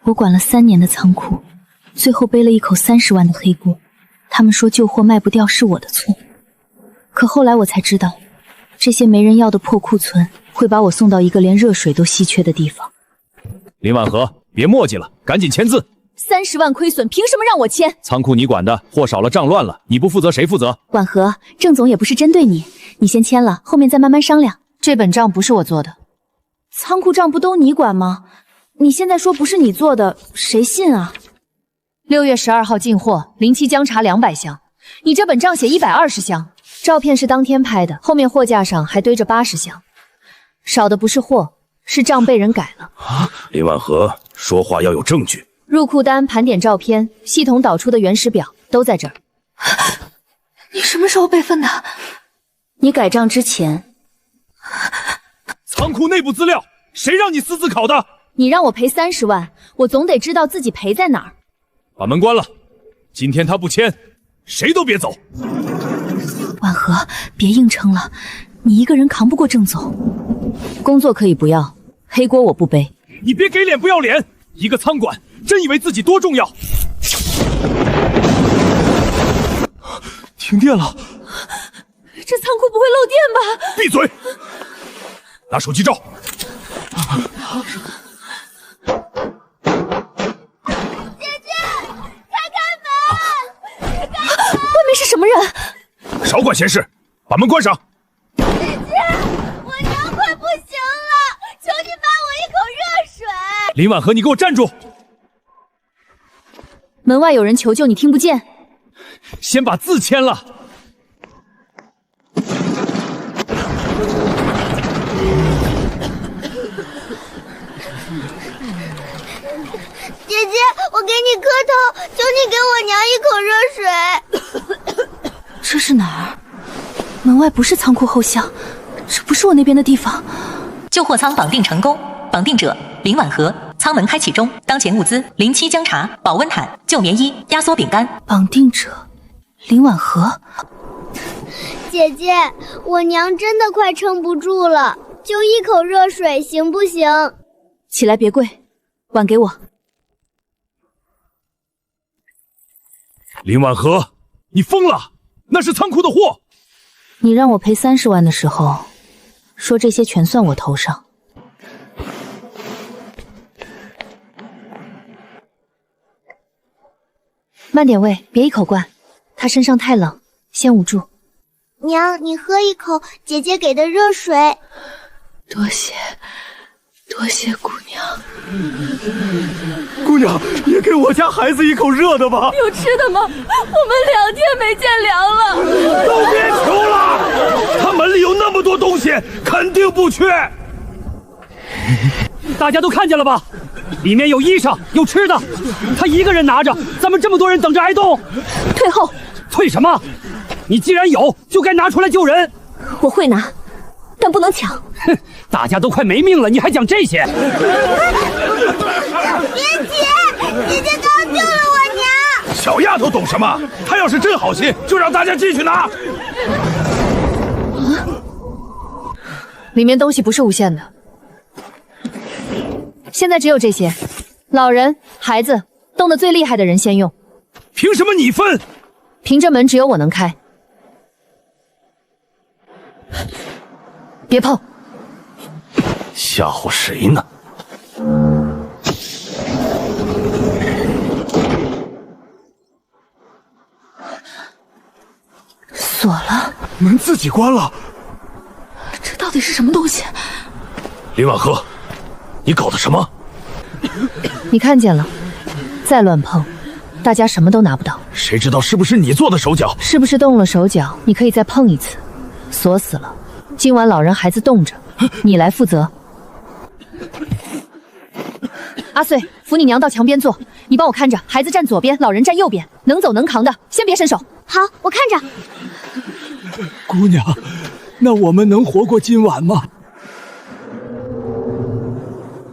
我管了3年的仓库，最后背了一口30万的黑锅。他们说旧货卖不掉是我的错，可后来我才知道，这些没人要的破库存会把我送到一个连热水都稀缺的地方。林婉和，别墨迹了，赶紧签字。30万亏损，凭什么让我签？仓库你管的，货少了账乱了，你不负责谁负责？婉和，郑总也不是针对你，你先签了，后面再慢慢商量。这本账不是我做的，仓库账不都你管吗？你现在说不是你做的，谁信啊？6月12号进货，07姜茶200箱，你这本账写120箱，照片是当天拍的，后面货架上还堆着80箱，少的不是货，是账被人改了。林婉和，说话要有证据。入库单、盘点照片、系统导出的原始表都在这儿。你什么时候备份的？你改账之前。仓库内部资料，谁让你私自拷的？你让我赔30万，我总得知道自己赔在哪儿。把门关了，今天他不签，谁都别走。婉和，别硬撑了，你一个人扛不过郑总。工作可以不要，黑锅我不背。你别给脸不要脸，一个仓管真以为自己多重要？停电了，这仓库不会漏电吧？闭嘴！拿手机照。外面是什么人？少管闲事，把门关上。姐姐，我娘快不行了，求你发我一口热水。林婉和，你给我站住！门外有人求救，你听不见？先把字签了。姐姐，我给你磕头，求你给我娘一口热水。这是哪儿？门外不是仓库后巷，这不是我那边的地方。旧货仓绑定成功，绑定者林婉和，仓门开启中。当前物资：07姜茶、保温毯、旧棉衣、压缩饼干。绑定者林婉和。姐姐，我娘真的快撑不住了，就一口热水行不行？起来，别跪，碗给我。林婉和，你疯了！那是仓库的货。你让我赔30万的时候，说这些全算我头上。慢点喂，别一口灌，他身上太冷，先捂住。娘，你喝一口姐姐给的热水。多谢，多谢姑娘。姑娘，也给我家孩子一口热的吧。有吃的吗？我们2天没见粮了。都别求了，他门里有那么多东西，肯定不缺。大家都看见了吧？里面有衣裳，有吃的，他一个人拿着，咱们这么多人等着挨冻。退后！退什么？你既然有，就该拿出来救人。我会拿，但不能抢。哼，大家都快没命了，你还讲这些？别急，姐姐刚救了我娘。小丫头懂什么？她要是真好心，就让大家进去拿。里面东西不是无限的，现在只有这些，老人、孩子，冻得最厉害的人先用。凭什么你分？凭这门只有我能开。别碰！吓唬谁呢？锁了，门自己关了。这到底是什么东西？林婉和，你搞的什么？你看见了，再乱碰，大家什么都拿不到。谁知道是不是你做的手脚？是不是动了手脚？你可以再碰一次。锁死了，今晚老人孩子冻着，你来负责。阿穗，扶你娘到墙边坐，你帮我看着，孩子站左边，老人站右边，能走能扛的先别伸手。好，我看着。姑娘，那我们能活过今晚吗？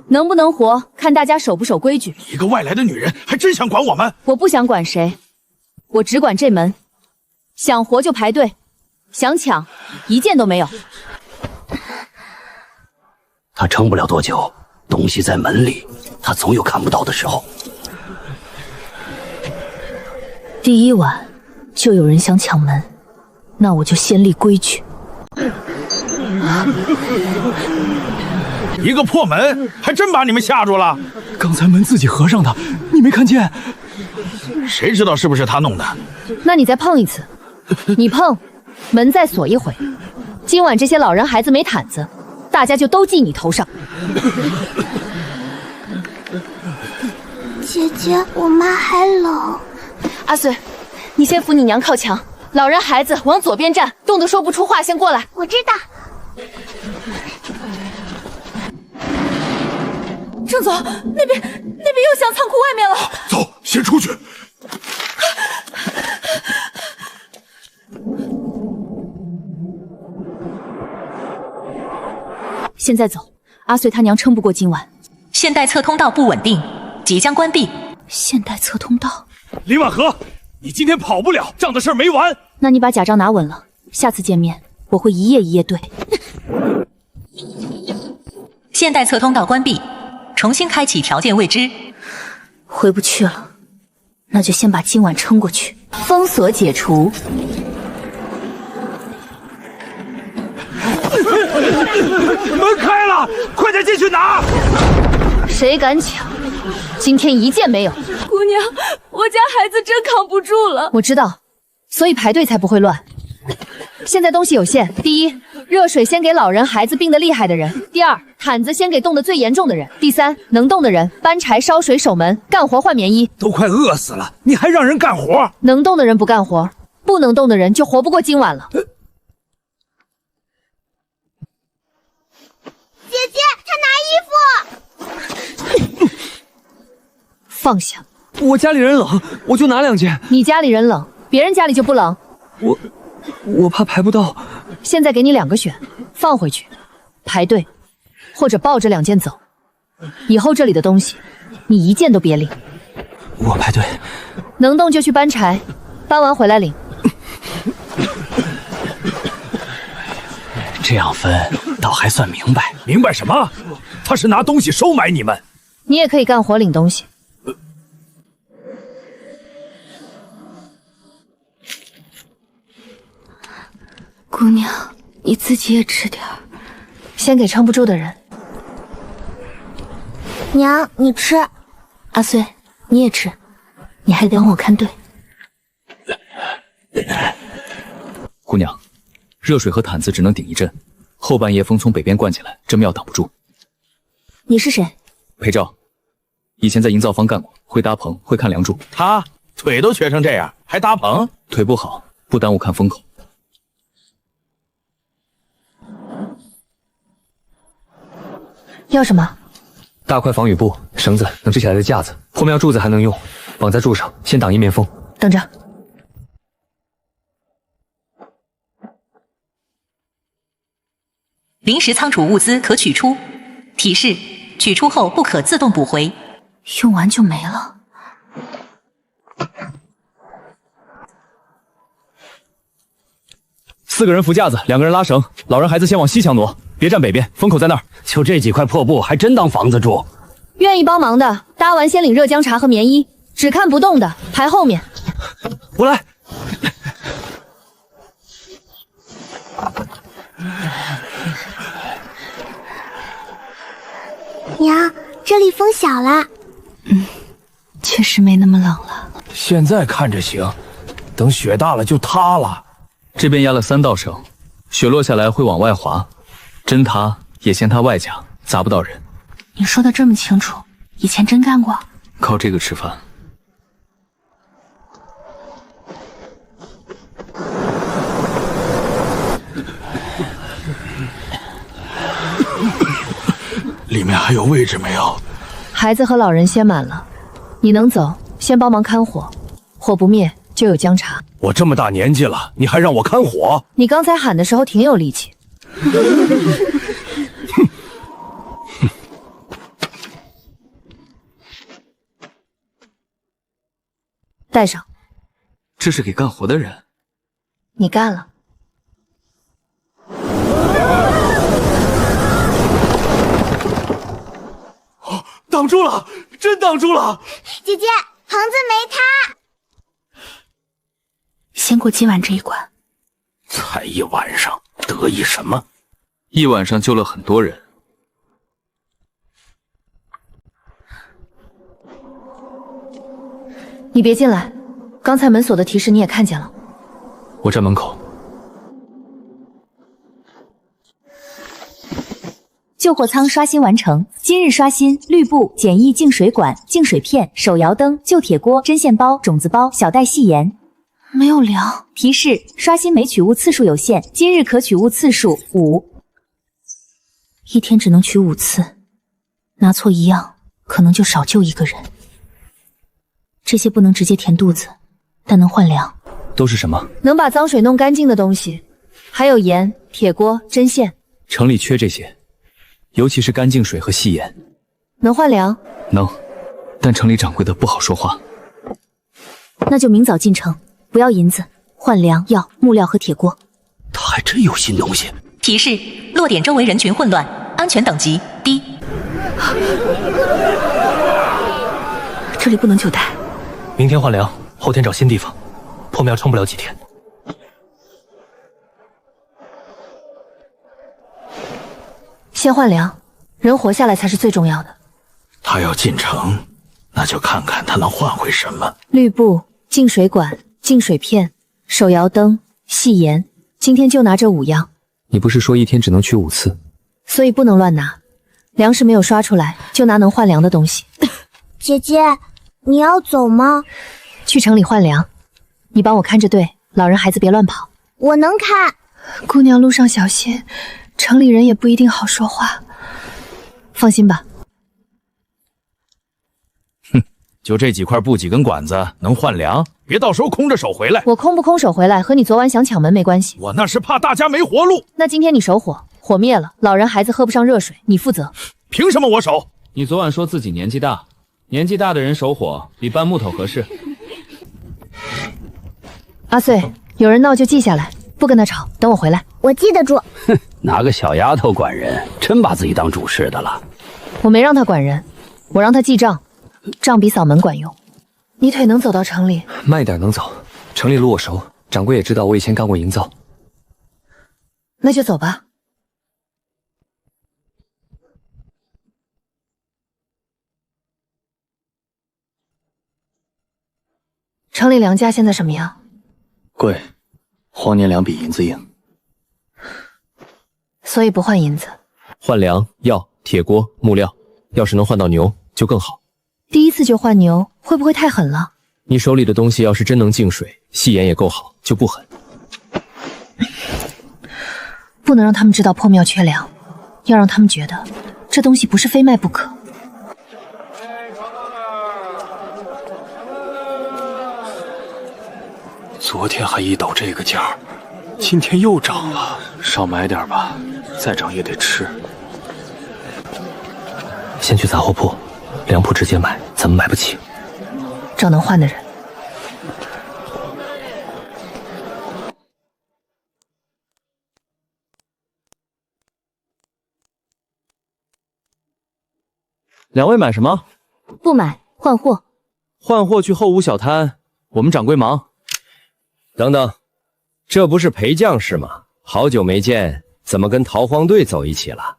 能不能活，看大家守不守规矩。一个外来的女人，还真想管我们？我不想管谁，我只管这门。想活就排队，想抢，一件都没有。他撑不了多久，东西在门里，他总有看不到的时候。第一晚就有人想抢门，那我就先立规矩。一个破门，还真把你们吓住了。刚才门自己合上的，你没看见？谁知道是不是他弄的？那你再碰一次，你碰，门再锁一回。今晚这些老人孩子没毯子，大家就都记你头上。姐姐，我妈还冷。阿穗，你先扶你娘靠墙，老人孩子往左边站，冻得说不出话先过来。我知道。郑总，那边又向仓库外面了。走，先出去。现在走，阿穗他娘撑不过今晚。现代侧通道不稳定，即将关闭。现代侧通道。林婉和，你今天跑不了，账的事儿没完。那你把假账拿稳了，下次见面我会一页一页对。现代侧通道关闭，重新开启条件未知。回不去了，那就先把今晚撑过去。封锁解除。门开了，快点进去拿！谁敢抢？今天一件没有。姑娘，我家孩子真扛不住了。我知道，所以排队才不会乱。现在东西有限，第一，热水先给老人孩子病得厉害的人；第二，毯子先给冻得最严重的人；第三，能动的人搬柴、烧水、守门、干活、换棉衣。都快饿死了，你还让人干活？能动的人不干活，不能动的人就活不过今晚了。姐姐，她拿衣服。放下！我家里人冷，我就拿2件。你家里人冷，别人家里就不冷。我怕排不到。现在给你2个选，放回去，排队，或者抱着2件走。以后这里的东西，你一件都别领。我排队。能动就去搬柴，搬完回来领。这样分倒还算明白。明白什么？他是拿东西收买你们。你也可以干活领东西。姑娘，你自己也吃点儿，先给撑不住的人。娘，你吃。阿穗，你也吃，你还得帮我看队。姑娘，热水和毯子只能顶一阵，后半夜风从北边灌进来，这庙挡不住。你是谁？裴照，以前在营造坊干过，会搭棚，会看梁柱。他腿都瘸成这样，还搭棚？腿不好，不耽误看风口。要什么？大块防雨布、绳子能支起来的架子，后面要柱子还能用，绑在柱上，先挡一面风。等着。临时仓储物资可取出，提示：取出后不可自动补回。用完就没了。4个人扶架子，2个人拉绳，老人孩子先往西墙挪，别站北边，风口在那儿。就这几块破布，还真当房子住？愿意帮忙的，搭完先领热姜茶和棉衣；只看不动的，排后面。我来。娘，这里风小了。确实没那么冷了。现在看着行，等雪大了就塌了。这边压了3道绳，雪落下来会往外滑，真塌也先塌外墙，砸不到人。你说的这么清楚，以前真干过？靠这个吃饭。里面还有位置没有？孩子和老人先满了，你能走，先帮忙看火，火不灭就有姜茶。我这么大年纪了，你还让我看火？你刚才喊的时候挺有力气。带上。这是给干活的人。你干了。挡住了，真挡住了！姐姐，棚子没塌。先过今晚这一关。才一晚上，得意什么？一晚上救了很多人。你别进来，刚才门锁的提示你也看见了。我站门口。救火舱刷新完成，今日刷新：绿布、简易净水管、净水片、手摇灯、旧铁锅、针线包、种子包、小袋细盐。没有量。提示：刷新每取物次数有限，今日可取物次数5。一天只能取5次，拿错一样，可能就少救一个人。这些不能直接填肚子，但能换粮。都是什么？能把脏水弄干净的东西，还有盐、铁锅、针线。城里缺这些，尤其是干净水和细盐。能换粮？能，但城里掌柜的不好说话。那就明早进城，不要银子，换粮、药、木料和铁锅。他还真有新东西。提示：落点周围人群混乱，安全等级低。这里不能久待。明天换粮，后天找新地方。破庙撑不了几天。先换粮，人活下来才是最重要的。他要进城，那就看看他能换回什么。绿布、净水管、净水片、手摇灯、细盐，今天就拿这5样。你不是说一天只能取5次？所以不能乱拿。粮食没有刷出来，就拿能换粮的东西。姐姐，你要走吗？去城里换粮，你帮我看着队，老人孩子别乱跑。我能看。姑娘路上小心，城里人也不一定好说话。放心吧。就这几块布几根管子能换粮，别到时候空着手回来。我空不空手回来和你昨晚想抢门没关系。我那是怕大家没活路。那今天你守火，火灭了，老人孩子喝不上热水，你负责。凭什么我守？你昨晚说自己年纪大，年纪大的人守火比搬木头合适。阿穗，有人闹就记下来，不跟他吵，等我回来。我记得住。哼，拿个小丫头管人，真把自己当主事的了。我没让他管人，我让他记账，账比扫门管用。你腿能走到城里？慢一点能走，城里路我熟，掌柜也知道我以前干过营造。那就走吧。城里粮价现在什么样？贵，荒年粮比银子硬。所以不换银子。换粮、药、铁锅、木料，要是能换到牛就更好。第一次就换牛，会不会太狠了？你手里的东西要是真能净水，细盐也够好，就不狠。不能让他们知道破庙缺粮，要让他们觉得这东西不是非卖不可。昨天还1斗这个价，今天又涨了。少买点吧，再涨也得吃。先去杂货铺，粮铺直接买，咱们买不起。找能换的人。两位买什么？不买，换货。换货去后屋小摊，我们掌柜忙。等等，这不是裴将士吗？好久没见，怎么跟逃荒队走一起了？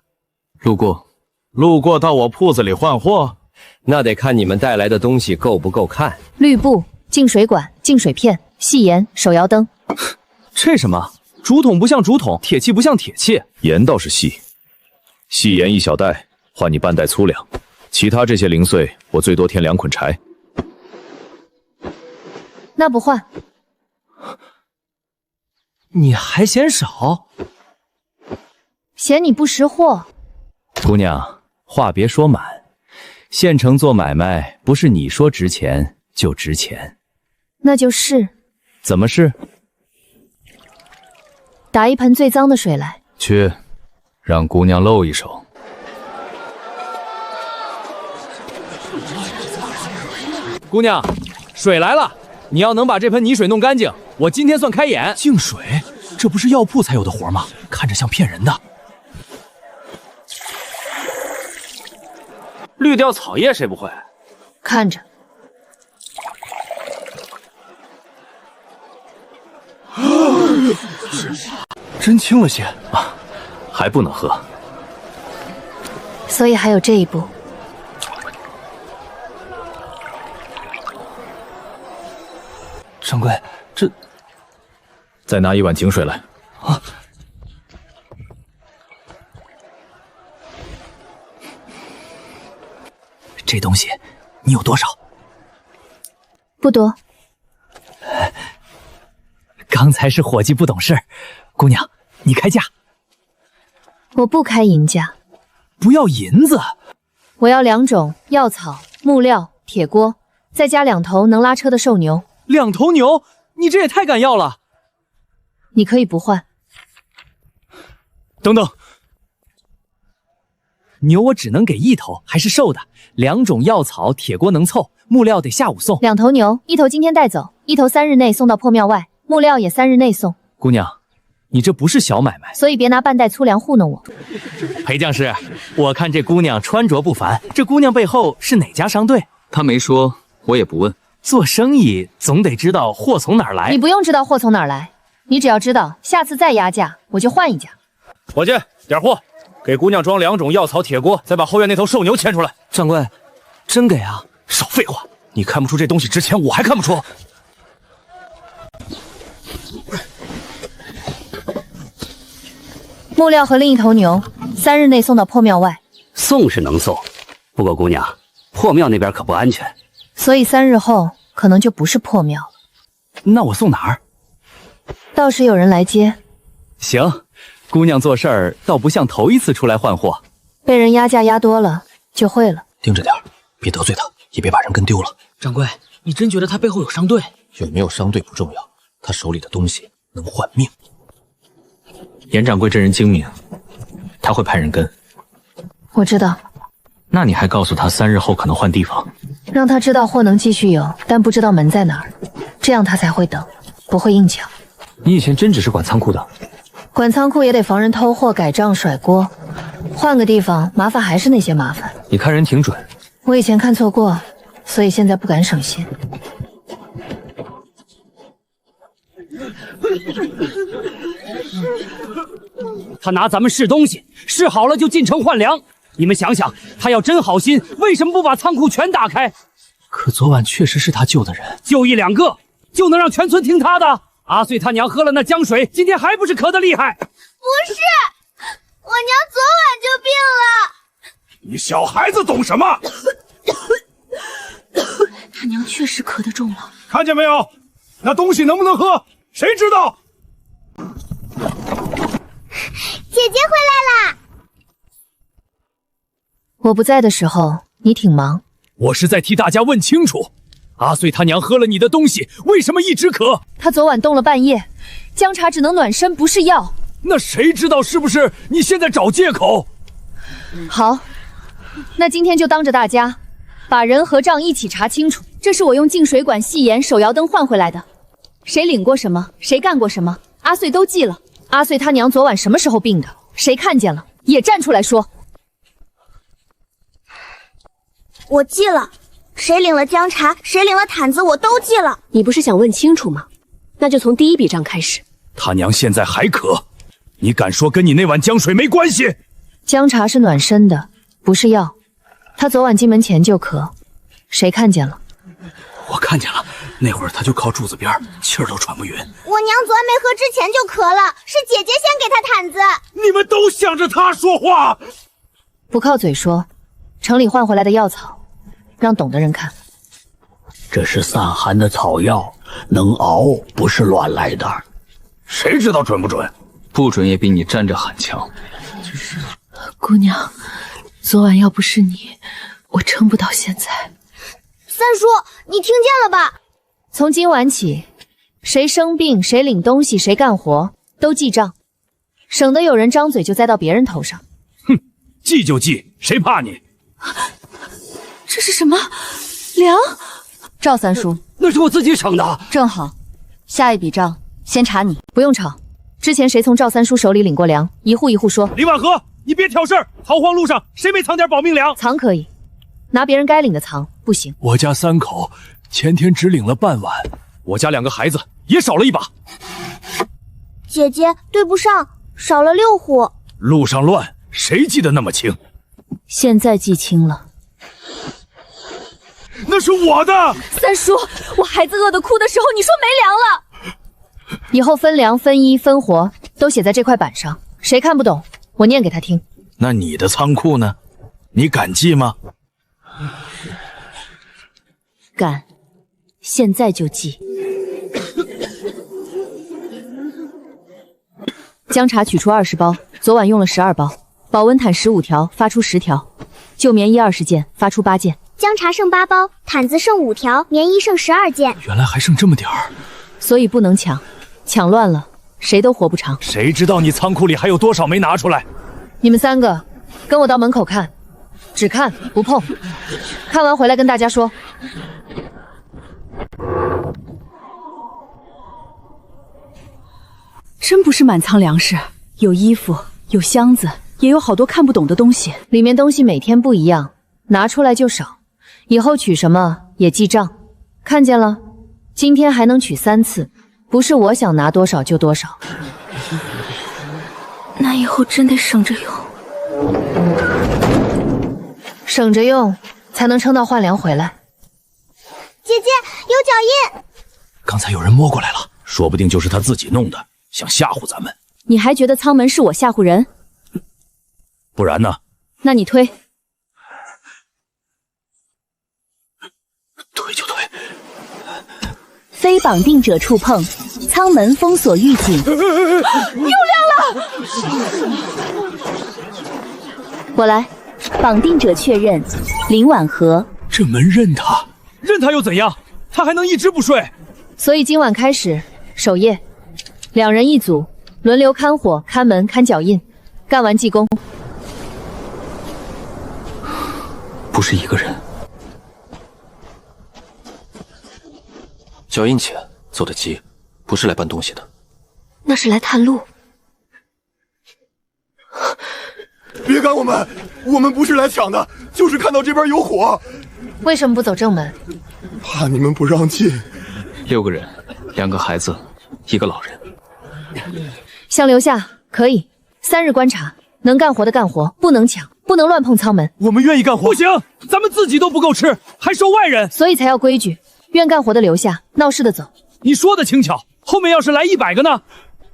路过到我铺子里换货，那得看你们带来的东西够不够看。绿布、净水管、净水片、细盐、手摇灯。这什么？竹筒不像竹筒，铁器不像铁器。盐倒是细，细盐1小袋，换你半袋粗粮。其他这些零碎，我最多添2捆柴。那不换。你还嫌少？嫌你不识货。姑娘，话别说满，县城做买卖不是你说值钱就值钱。那就是。怎么是？打一盆最脏的水来。去，让姑娘露一手。姑娘，水来了，你要能把这盆泥水弄干净，我今天算开眼。净水，这不是药铺才有的活吗？看着像骗人的。滤掉草叶谁不会？看着。真轻了些啊，还不能喝。所以还有这一步。掌柜，这……再拿一碗井水来。啊！这东西你有多少？不多。刚才是伙计不懂事，姑娘，你开价。我不开银价。不要银子。我要2种药草、木料、铁锅，再加2头能拉车的瘦牛。2头牛？你这也太敢要了。你可以不换。等等，牛我只能给1头，还是瘦的。2种药草，铁锅能凑，木料得下午送。2头牛，1头今天带走，1头3日内送到破庙外，木料也3日内送。姑娘，你这不是小买卖，所以别拿半袋粗粮糊弄我。裴将士，我看这姑娘穿着不凡，这姑娘背后是哪家商队？她没说，我也不问。做生意总得知道货从哪儿来。你不用知道货从哪儿来，你只要知道下次再压价，我就换一家。伙计，点货，给姑娘装2种药草铁锅，再把后院那头瘦牛牵出来。掌柜，真给啊？少废话，你看不出这东西值钱，我还看不出。木料和另1头牛，3日内送到破庙外。送是能送，不过姑娘，破庙那边可不安全，所以3日后可能就不是破庙了。那我送哪儿？到时有人来接。行，姑娘做事儿倒不像头一次出来换货。被人压价压多了就会了。盯着点，别得罪他，也别把人跟丢了。掌柜，你真觉得他背后有商队？有没有商队不重要，他手里的东西能换命。严掌柜这人精明，他会派人跟。我知道。那你还告诉他3日后可能换地方，让他知道货能继续有，但不知道门在哪儿，这样他才会等，不会硬抢。你以前真只是管仓库的？管仓库也得防人偷货、改账、甩锅。换个地方，麻烦还是那些麻烦。你看人挺准。我以前看错过，所以现在不敢省心。他拿咱们试东西，试好了就进城换粮。你们想想，他要真好心，为什么不把仓库全打开？可昨晚确实是他救的人，就1、2个，就能让全村听他的？阿穗他娘喝了那江水，今天还不是渴得厉害？不是，我娘昨晚就病了。你小孩子懂什么？他娘确实咳得重了，看见没有？那东西能不能喝，谁知道？姐姐回来啦！我不在的时候，你挺忙。我是在替大家问清楚，阿穗他娘喝了你的东西，为什么一直渴？他昨晚冻了半夜，姜茶只能暖身，不是药。那谁知道是不是你现在找借口？好，那今天就当着大家，把人和账一起查清楚。这是我用净水管、细盐、手摇灯换回来的，谁领过什么，谁干过什么，阿穗都记了。阿穗他娘昨晚什么时候病的？谁看见了也站出来说。我记了，谁领了姜茶，谁领了毯子，我都记了。你不是想问清楚吗？那就从第一笔账开始。他娘现在还渴，你敢说跟你那碗姜水没关系？姜茶是暖身的，不是药。他昨晚进门前就咳，谁看见了？我看见了，那会儿他就靠柱子边，气儿都喘不匀。我娘昨晚没喝之前就咳了，是姐姐先给她毯子。你们都想着他说话，不靠嘴说。城里换回来的药草，让懂的人看。这是散寒的草药，能熬，不是乱来的。谁知道准不准？不准也比你站着喊强。姑娘，昨晚要不是你，我撑不到现在。三叔，你听见了吧？从今晚起，谁生病，谁领东西，谁干活，都记账，省得有人张嘴就栽到别人头上。哼，记就记，谁怕你？这是什么粮？赵三叔，那是我自己省的。正好，下一笔账先查你，不用吵。之前谁从赵三叔手里领过粮，一户一户说。李婉和，你别挑事儿！逃荒路上谁没藏点保命粮？藏可以，拿别人该领的藏不行。我家3口前天只领了半碗，我家2个孩子也少了1把。姐姐对不上，少了6户。路上乱，谁记得那么清？现在记清了。那是我的。三叔，我孩子饿得哭的时候，你说没粮了。以后分粮、分衣、分活都写在这块板上，谁看不懂，我念给他听。那你的仓库呢？你敢记吗？敢，现在就记。姜茶取出20包，昨晚用了12包。保温毯15条，发出10条。旧棉衣20件，发出8件。姜茶剩8包，毯子剩5条，棉衣剩12件。原来还剩这么点儿，所以不能抢，抢乱了，谁都活不长。谁知道你仓库里还有多少没拿出来？你们3个跟我到门口看，只看不碰。看完回来跟大家说。真不是满仓粮食，有衣服，有箱子，也有好多看不懂的东西。里面东西每天不一样，拿出来就少。以后取什么也记账。看见了，今天还能取3次，不是我想拿多少就多少。那以后真得省着用。省着用，才能撑到换粮回来。姐姐有脚印，刚才有人摸过来了，说不定就是他自己弄的，想吓唬咱们。你还觉得舱门是我吓唬人？不然呢？那你推。推就推。非绑定者触碰，舱门封锁预警。又亮了！我来。绑定者确认，林婉和。这门认他，认他又怎样？他还能一直不睡。所以今晚开始守夜，2人一组，轮流看火、看门、看脚印，干完记功。不是一个人。脚印浅，走得急，不是来搬东西的。那是来探路。别赶我们，我们不是来抢的，就是看到这边有火。为什么不走正门？怕你们不让进。6个人，2个孩子，1个老人。想留下可以，3日观察，能干活的干活，不能抢，不能乱碰舱门。我们愿意干活。不行，咱们自己都不够吃，还收外人，所以才要规矩。愿干活的留下，闹事的走。你说的轻巧，后面要是来100个呢？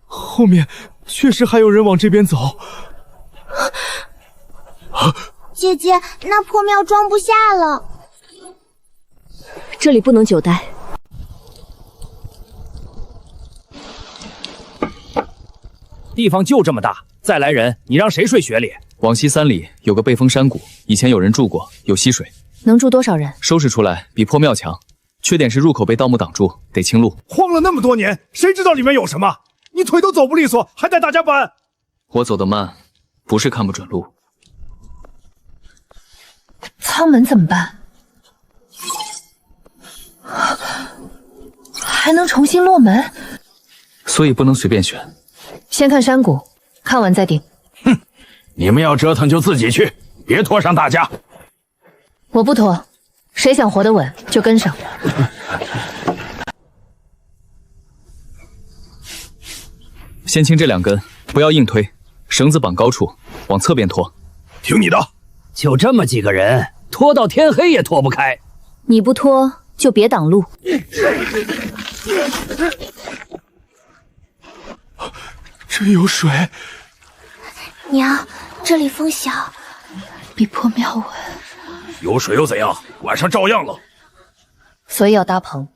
后面确实还有人往这边走。姐姐，那破庙装不下了。这里不能久待。地方就这么大，再来人，你让谁睡雪里？往西3里有个背风山谷，以前有人住过，有溪水。能住多少人？收拾出来比破庙强，缺点是入口被盗墓挡住，得清路。荒了那么多年，谁知道里面有什么？你腿都走不利索，还带大家搬？我走得慢，不是看不准路。舱门怎么办？还能重新落门？所以不能随便选。先看山谷，看完再定。哼，你们要折腾就自己去，别拖上大家。我不拖，谁想活得稳就跟上。先清这2根，不要硬推，绳子绑高处，往侧边拖。听你的。就这么几个人，拖到天黑也拖不开。你不拖就别挡路。真有水。娘，这里风小，比破庙稳。有水又怎样？晚上照样冷。所以要搭棚。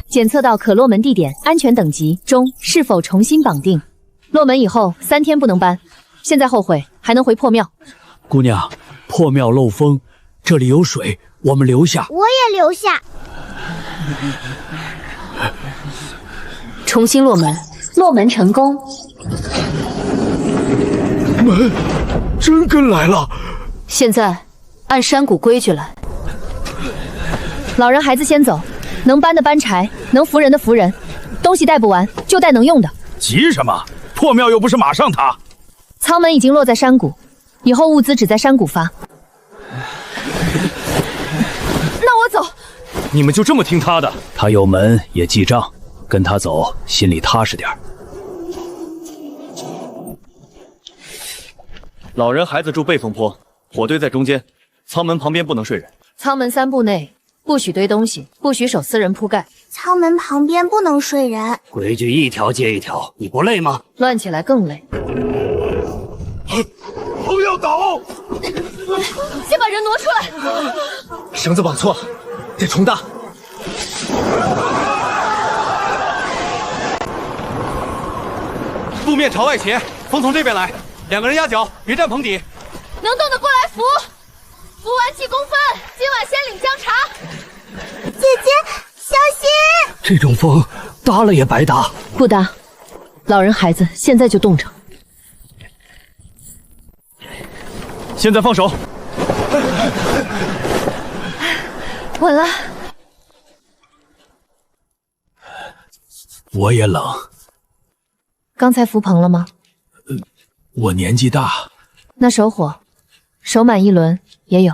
检测到可落门地点安全等级中，是否重新绑定？落门以后3天不能搬。现在后悔还能回破庙。姑娘，破庙漏风，这里有水，我们留下。我也留下。重新落门，落门成功。门真跟来了。现在按山谷规矩来。老人孩子先走，能搬的搬柴，能扶人的扶人，东西带不完就带能用的。急什么？破庙又不是马上塌。舱门已经落在山谷，以后物资只在山谷发。那我走。你们就这么听他的？他有门也记账，跟他走，心里踏实点。老人孩子住背风坡，火堆在中间，舱门旁边不能睡人。舱门3步内不许堆东西，不许守私人铺盖。舱门旁边不能睡人。规矩一条接一条，你不累吗？乱起来更累。不要倒！先把人挪出来。绳子绑错了，得重搭。路面朝外斜，风从这边来，两个人压脚，别站棚底。能动的过来扶，扶完记公分，今晚先领姜茶。姐姐，小心！这种风搭了也白搭。不搭，老人孩子现在就冻着。现在放手。稳了。我也冷。刚才扶棚了吗？我年纪大。那守火，守满1轮也有。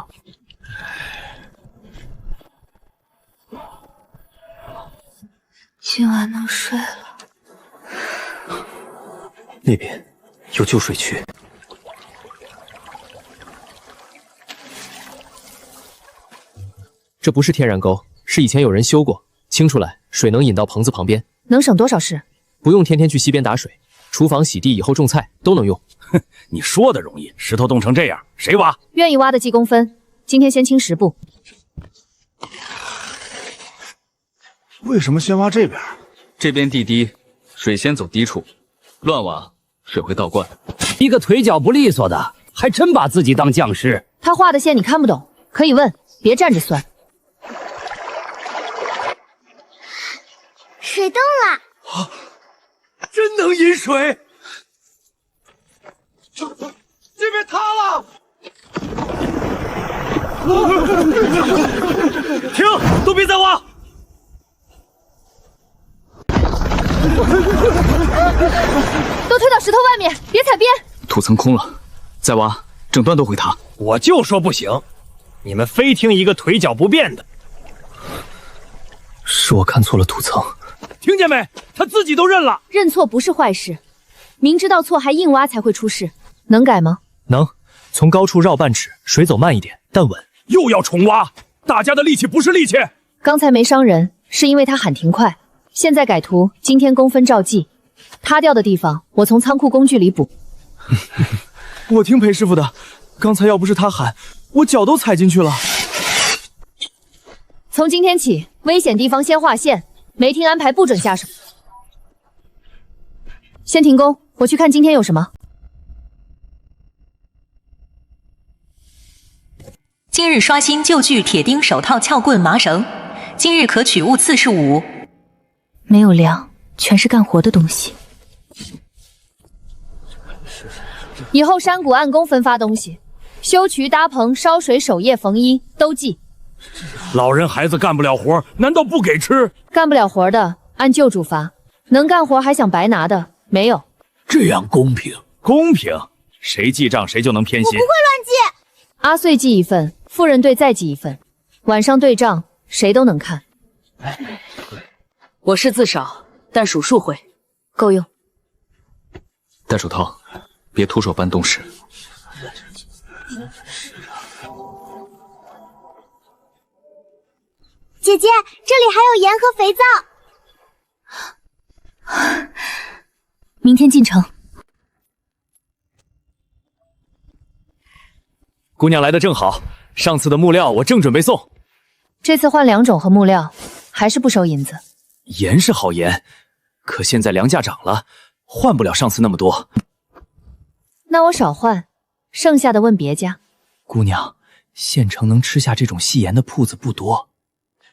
今晚能睡了。那边有旧水渠。这不是天然沟，是以前有人修过，清出来水能引到棚子旁边，能省多少事？不用天天去溪边打水，厨房洗地以后种菜都能用。哼，你说的容易，石头冻成这样，谁挖？愿意挖的记公分，今天先清10步。为什么先挖这边？这边地低，水先走低处，乱挖水会倒灌。一个腿脚不利索的，还真把自己当匠师。他画的线你看不懂，可以问，别站着算。水动了！啊，真能引水！这边塌了！停！都别再挖！都推到石头外面，别踩边。土层空了，再挖，整段都会塌。我就说不行，你们非听一个腿脚不便的。是我看错了土层。听见没？他自己都认了。认错不是坏事，明知道错还硬挖才会出事。能改吗？能，从高处绕半尺，水走慢一点，但稳。又要重挖，大家的力气不是力气。刚才没伤人，是因为他喊停快。现在改图，今天公分照记，塌掉的地方我从仓库工具里补。我听裴师傅的，刚才要不是他喊，我脚都踩进去了。从今天起，危险地方先划线，没听安排不准下手。先停工，我去看今天有什么。今日刷新旧具铁钉、手套、撬棍、麻绳，今日可取物次数5。没有粮，全是干活的东西。以后山谷按工分发东西，修渠、搭棚、烧水、守夜、缝衣都记。老人孩子干不了活，难道不给吃？干不了活的按旧主发，能干活还想白拿的没有。这样公平？公平？谁记账谁就能偏心？我不会乱记。阿穗记1份，夫人队再记1份，晚上对账谁都能看。我识字少，但数数会，够用。戴手套，别徒手搬东西。姐姐，这里还有盐和肥皂。明天进城。姑娘来的正好，上次的木料我正准备送。这次换2种和木料，还是不收银子。盐是好盐，可现在粮价涨了，换不了上次那么多。那我少换，剩下的问别家。姑娘，县城能吃下这种细盐的铺子不多。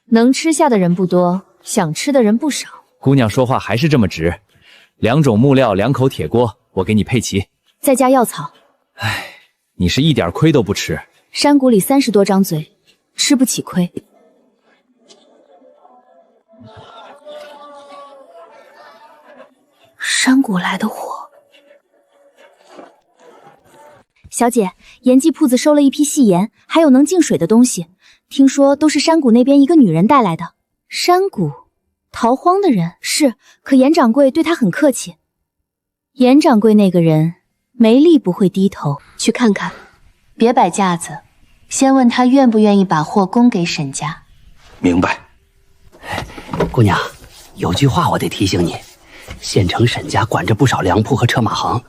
能吃下的人不多，想吃的人不少。姑娘说话还是这么直。2种木料，2口铁锅，我给你配齐，再加药草。唉，你是一点亏都不吃。山谷里30多张嘴，吃不起亏。山谷来的火。小姐，盐记铺子收了一批细盐，还有能净水的东西，听说都是山谷那边一个女人带来的。山谷？逃荒的人？是，可严掌柜对她很客气。严掌柜那个人，没力不会低头。去看看。别摆架子，先问他愿不愿意把货供给沈家。明白。姑娘，有句话我得提醒你，县城沈家管着不少粮铺和车马行，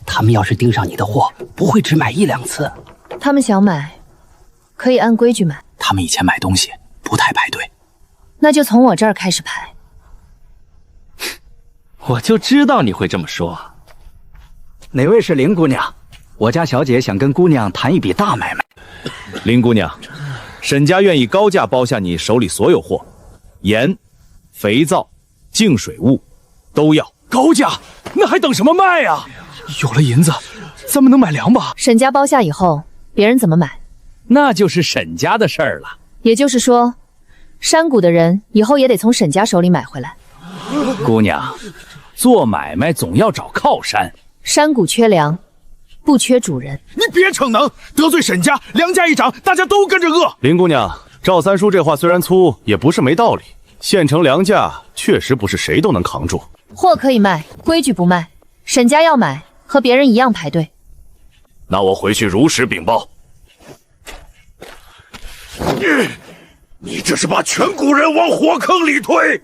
他们要是盯上你的货，不会只买1、2次。他们想买，可以按规矩买。他们以前买东西不太排队，那就从我这儿开始排。我就知道你会这么说。哪位是林姑娘？我家小姐想跟姑娘谈一笔大买卖。林姑娘，沈家愿意高价包下你手里所有货，盐、肥皂、净水物都要。高价？那还等什么卖呀？有了银子，咱们能买粮吧？沈家包下以后，别人怎么买？那就是沈家的事儿了。也就是说，山谷的人以后也得从沈家手里买回来。姑娘，做买卖总要找靠山。山谷缺粮，不缺主人。你别逞能，得罪沈家，粮价一涨，大家都跟着饿。林姑娘，赵三叔这话虽然粗，也不是没道理。县城粮价确实不是谁都能扛住。货可以卖，规矩不卖。沈家要买，和别人一样排队。那我回去如实禀报。你这是把全谷人往火坑里推！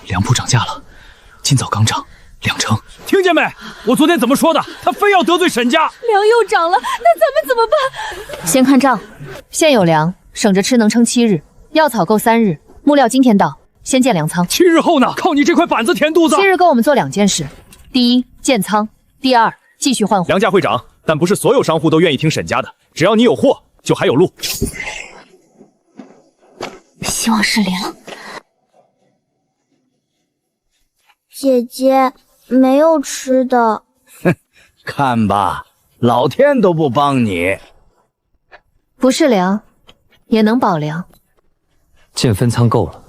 粮铺涨价了，今早刚涨2成。听见没？我昨天怎么说的？他非要得罪沈家。粮又涨了，那咱们怎么办？先看账，现有粮，省着吃能撑7日，要草够3日，木料今天到，先建粮仓。7日后呢？靠你这块板子填肚子。 7日够我们做2件事：第一，建仓；第二，继续换货。粮价会涨，但不是所有商户都愿意听沈家的。只要你有货，就还有路。希望是莲。姐姐，没有吃的。哼，看吧，老天都不帮你。不是粮，也能保粮。建分仓够了。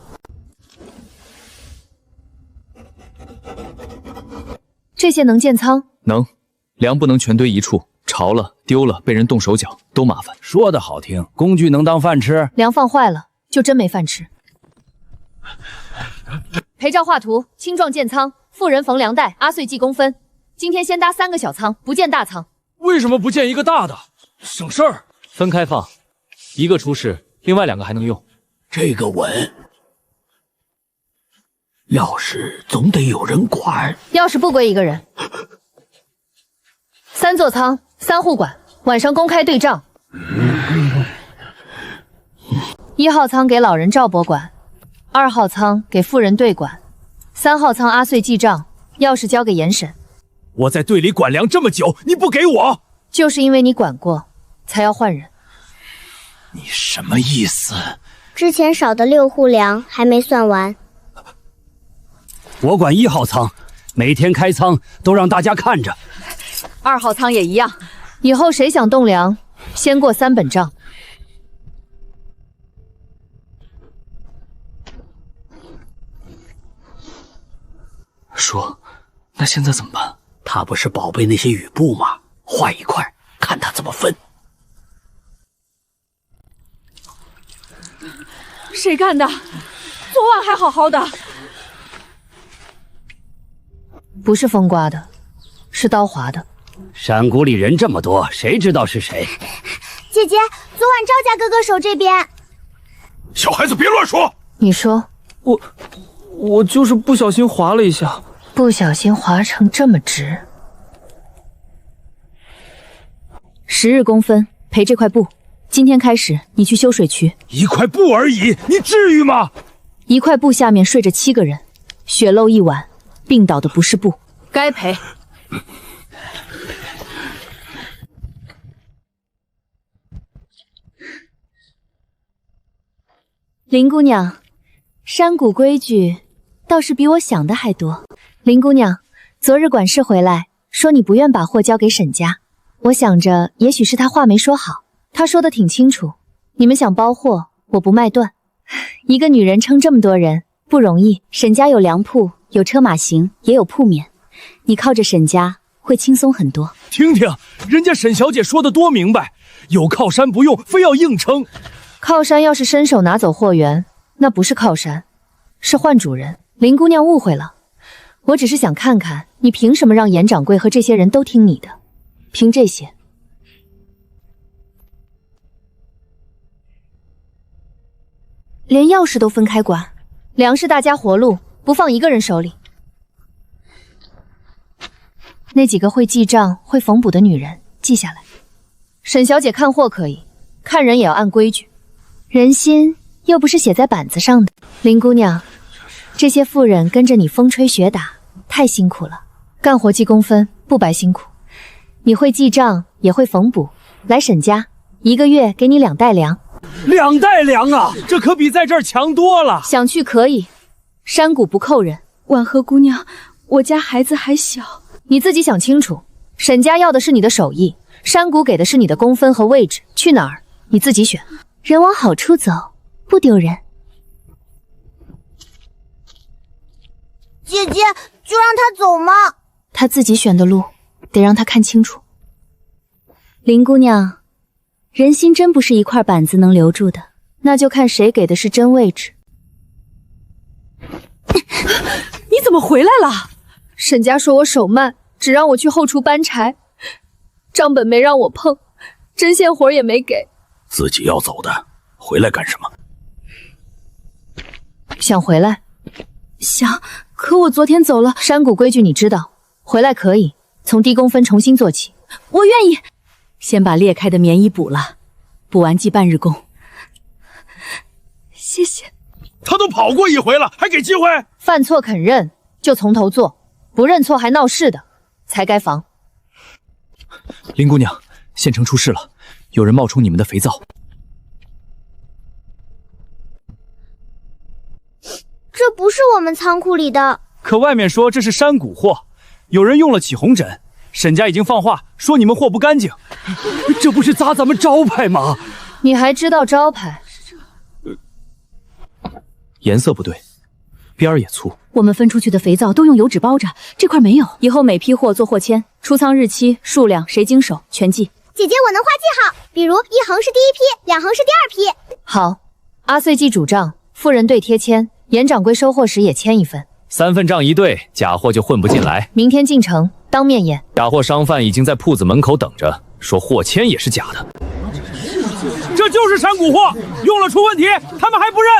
这些能建仓？能。粮不能全堆一处，潮了、丢了，被人动手脚，都麻烦。说的好听，工具能当饭吃。粮放坏了，就真没饭吃。裴照画图，青壮建仓，妇人缝粮袋，阿穗记工分。今天先搭3个小仓，不建大仓。为什么不建一个大的？省事儿。分开放，一个出事，另外2个还能用。这个稳。钥匙总得有人管。钥匙不归一个人。3座仓，3户管，晚上公开对账。1号仓给老人赵伯管，2号仓给妇人队管，3号仓阿穗记账，钥匙交给严审。我在队里管粮这么久，你不给我，就是因为你管过，才要换人。你什么意思？之前少的6户粮还没算完。我管1号仓，每天开仓都让大家看着。2号仓也一样，以后谁想动粮，先过3本账。说，那现在怎么办？他不是宝贝那些雨布吗？换一块，看他怎么分。谁干的？昨晚还好好的。不是风刮的，是刀划的。山谷里人这么多，谁知道是谁？姐姐，昨晚赵家哥哥守这边。小孩子别乱说。你说，我就是不小心划了一下，不小心划成这么直。10日公分，赔这块布。今天开始，你去修水渠。1块布而已，你至于吗？1块布下面睡着7个人，血漏1晚，病倒的不是布，该赔。林姑娘，山谷规矩倒是比我想的还多。林姑娘，昨日管事回来说你不愿把货交给沈家，我想着也许是他话没说好，他说的挺清楚，你们想包货，我不卖断。一个女人撑这么多人，不容易。沈家有粮铺，有车马行，也有铺面，你靠着沈家会轻松很多。听听人家沈小姐说的多明白，有靠山不用，非要硬撑。靠山要是伸手拿走货源，那不是靠山，是换主人。林姑娘误会了，我只是想看看你凭什么让严掌柜和这些人都听你的，凭这些。连钥匙都分开管，粮食大家活路，不放一个人手里。那几个会记账、会缝补的女人记下来。沈小姐看货可以，看人也要按规矩。人心又不是写在板子上的。林姑娘，这些妇人跟着你风吹雪打，太辛苦了，干活记工分，不白辛苦。你会记账，也会缝补，来沈家，1个月给你2袋粮。2袋粮啊，这可比在这儿强多了。想去可以，山谷不扣人。婉和姑娘，我家孩子还小，你自己想清楚。沈家要的是你的手艺，山谷给的是你的工分和位置，去哪儿你自己选。人往好处走，不丢人。姐姐，就让他走吗？他自己选的路，得让他看清楚。林姑娘，人心真不是一块板子能留住的，那就看谁给的是真位置。你怎么回来了？沈家说我手慢，只让我去后厨搬柴，账本没让我碰，针线活也没给。自己要走的，回来干什么？想回来？想，可我昨天走了。山谷规矩你知道，回来可以，从低工分重新做起。我愿意。先把裂开的棉衣补了，补完记半日工。谢谢。他都跑过一回了，还给机会？犯错肯认，就从头做；不认错还闹事的，才该防。林姑娘，县城出事了，有人冒充你们的肥皂。这不是我们仓库里的。可外面说这是山谷货，有人用了起红疹。沈家已经放话说你们货不干净，这不是砸咱们招牌吗？你还知道招牌？颜色不对，边儿也粗。我们分出去的肥皂都用油纸包着，这块没有。以后每批货做货签，出仓日期、数量谁经手全记。姐姐，我能画记好，比如1横是第1批，2横是第2批。好，阿穗记主账，妇人对贴签，严掌柜收货时也签1份。3份账一对，假货就混不进来。明天进城当面验。假货商贩已经在铺子门口等着，说货签也是假的。这就是山谷货，用了出问题，他们还不认。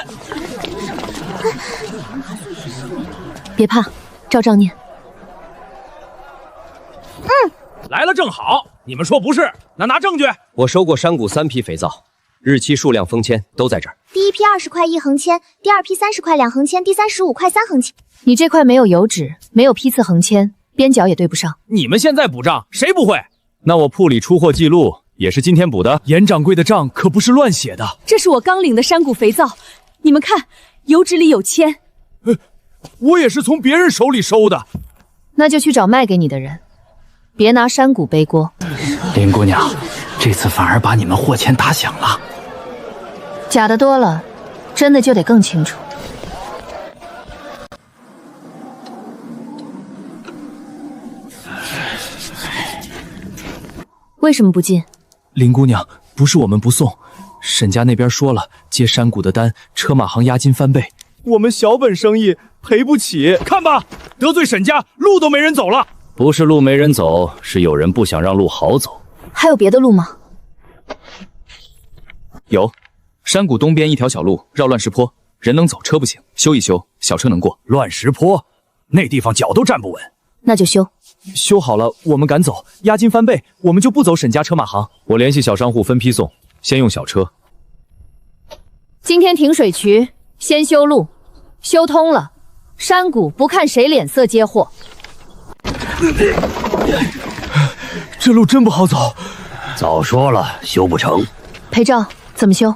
别怕，照账念。来了正好，你们说不是，那拿证据。我收过山谷3批肥皂，日期、数量、封签都在这儿。第1批20块1横签，第2批30块2横签，第35块3横签。你这块没有油纸，没有批次横签，边角也对不上。你们现在补账，谁不会？那我铺里出货记录也是今天补的。严掌柜的账可不是乱写的。这是我刚领的山谷肥皂，你们看，油纸里有签。我也是从别人手里收的。那就去找卖给你的人，别拿山谷背锅。林姑娘，这次反而把你们货签打响了。假的多了，真的就得更清楚。为什么不进？林姑娘，不是我们不送，沈家那边说了，接山谷的单，车马行押金翻倍。我们小本生意赔不起，看吧，得罪沈家，路都没人走了。不是路没人走，是有人不想让路好走。还有别的路吗？有，山谷东边一条小路，绕乱石坡，人能走，车不行，修一修，小车能过。乱石坡，那地方脚都站不稳。那就修。修好了，我们赶走，押金翻倍，我们就不走沈家车马行。我联系小商户分批送，先用小车。今天停水渠，先修路，修通了，山谷不看谁脸色接货。这路真不好走。早说了，修不成。裴照，怎么修？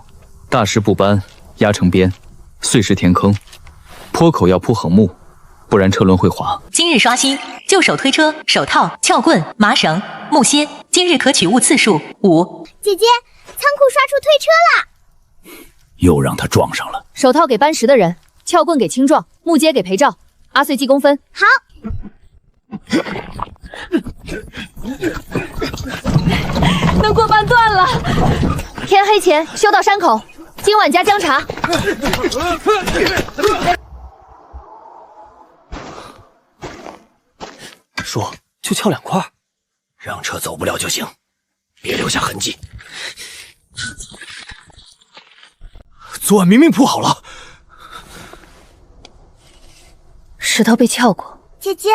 大石不搬，压成边，碎石填坑，坡口要铺横木，不然车轮会滑。今日刷新：旧手推车、手套、撬棍、麻绳、木楔，今日可取物次数5。姐姐，仓库刷出推车了。又让他撞上了。手套给搬石的人，撬棍给青壮，木阶给裴照，阿穗记公分。好。能过半段了。天黑前修到山口，今晚加姜茶。说就撬2块，让车走不了就行，别留下痕迹。昨晚明明铺好了，石头被撬过。姐姐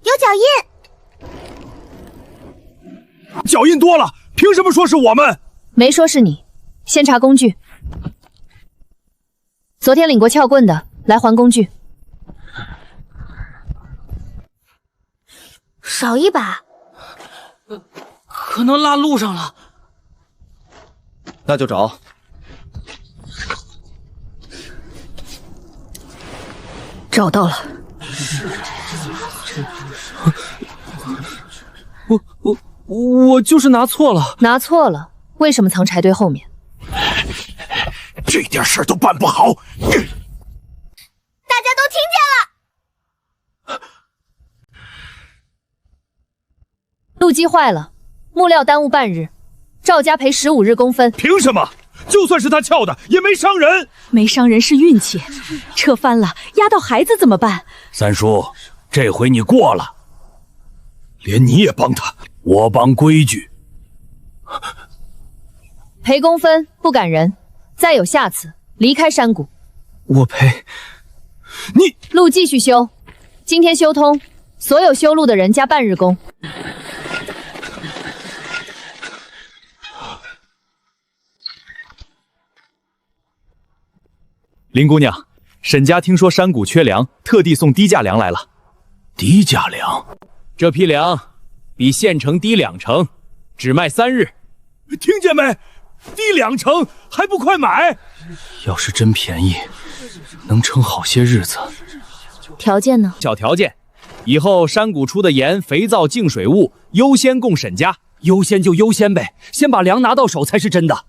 有脚印，脚印多了，凭什么说是我们？没说是你，先查工具。昨天领过撬棍的，来还工具。少一把，可能落路上了。那就找。找到了。我就是拿错了。拿错了？为什么藏柴堆后面？这点事儿都办不好。大家都听见了。路基坏了，木料耽误半日，赵家赔15日工分。凭什么？就算是他撬的，也没伤人。没伤人是运气，车翻了压到孩子怎么办？三叔，这回你过了，连你也帮他，我帮规矩。赔工分不赶人，再有下次离开山谷。我赔你。路继续修，今天修通，所有修路的人加半日工。林姑娘，沈家听说山谷缺粮，特地送低价粮来了。低价粮？这批粮比县城低2成，只卖3日。听见没？低2成，还不快买！要是真便宜，能撑好些日子。条件呢？小条件，以后山谷出的盐、肥皂、净水物优先供沈家。优先就优先呗，先把粮拿到手才是真的。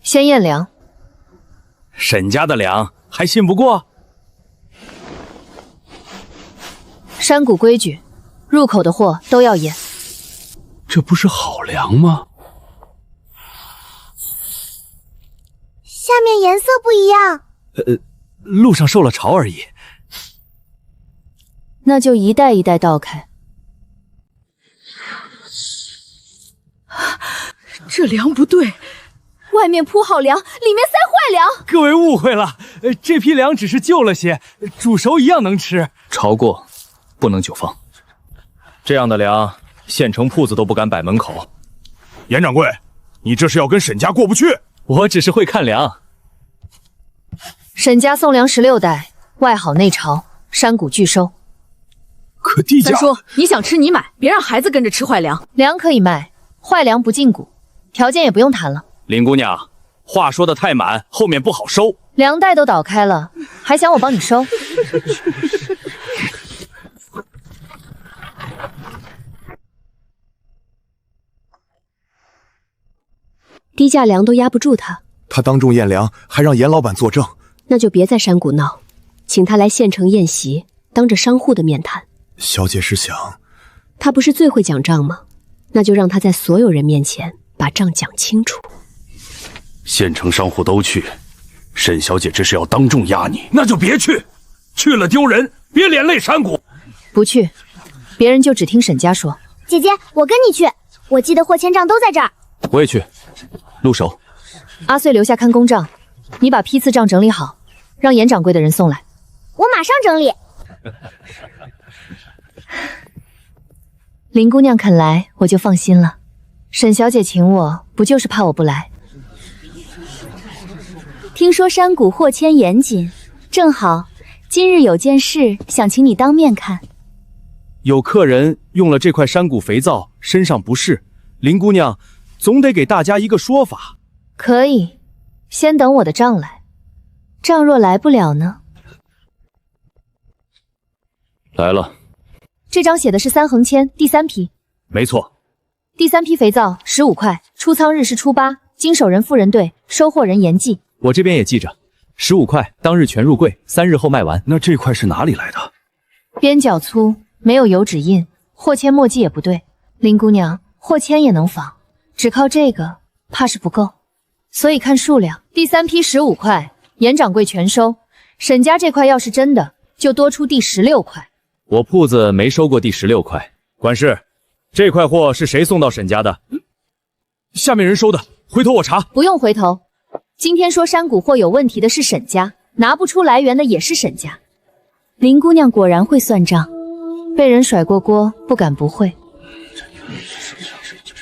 先验粮。沈家的粮还信不过？山谷规矩，入口的货都要验。这不是好粮吗？下面颜色不一样。路上受了潮而已。那就一袋一袋倒开。这粮不对，外面铺好粮，里面塞坏粮。各位误会了，这批粮只是旧了些，煮熟一样能吃。潮过，不能久放。这样的粮，县城铺子都不敢摆门口。严掌柜，你这是要跟沈家过不去？我只是会看粮。沈家送粮16袋，外好内潮，山谷拒收。可低价。三叔，你想吃你买，别让孩子跟着吃坏粮。粮可以卖，坏粮不进谷，条件也不用谈了。林姑娘，话说的太满，后面不好收。粮袋都倒开了，还想我帮你收？低价粮都压不住他，他当众验粮，还让严老板作证。那就别在山谷闹，请他来县城宴席，当着商户的面谈。小姐是想……他不是最会讲账吗？那就让他在所有人面前把账讲清楚。县城商户都去，沈小姐这是要当众压你。那就别去，去了丢人，别连累山谷。不去，别人就只听沈家说。姐姐，我跟你去，我记得货签账都在这儿。我也去，路手。阿穗留下看公账，你把批次账整理好，让严掌柜的人送来。我马上整理。林姑娘肯来，我就放心了。沈小姐请我，不就是怕我不来？听说山谷货签严谨，正好今日有件事想请你当面看。有客人用了这块山谷肥皂，身上不适，林姑娘总得给大家一个说法。可以，先等我的账来。账若来不了呢？来了。这张写的是3横签，第3批。没错。第3批肥皂15块，出仓日是初8，经手人妇人队，收货人严记。我这边也记着。15块，当日全入柜，3日后卖完。那这块是哪里来的？边角粗，没有油纸印，货签墨迹也不对。林姑娘，货签也能仿，只靠这个怕是不够，所以看数量。第3批15块，严掌柜全收。沈家这块要是真的，就多出第16块。我铺子没收过第16块。管事，这块货是谁送到沈家的？下面人收的，回头我查。不用回头，今天说山谷货有问题的是沈家，拿不出来源的也是沈家。林姑娘果然会算账，被人甩过锅，不敢不会。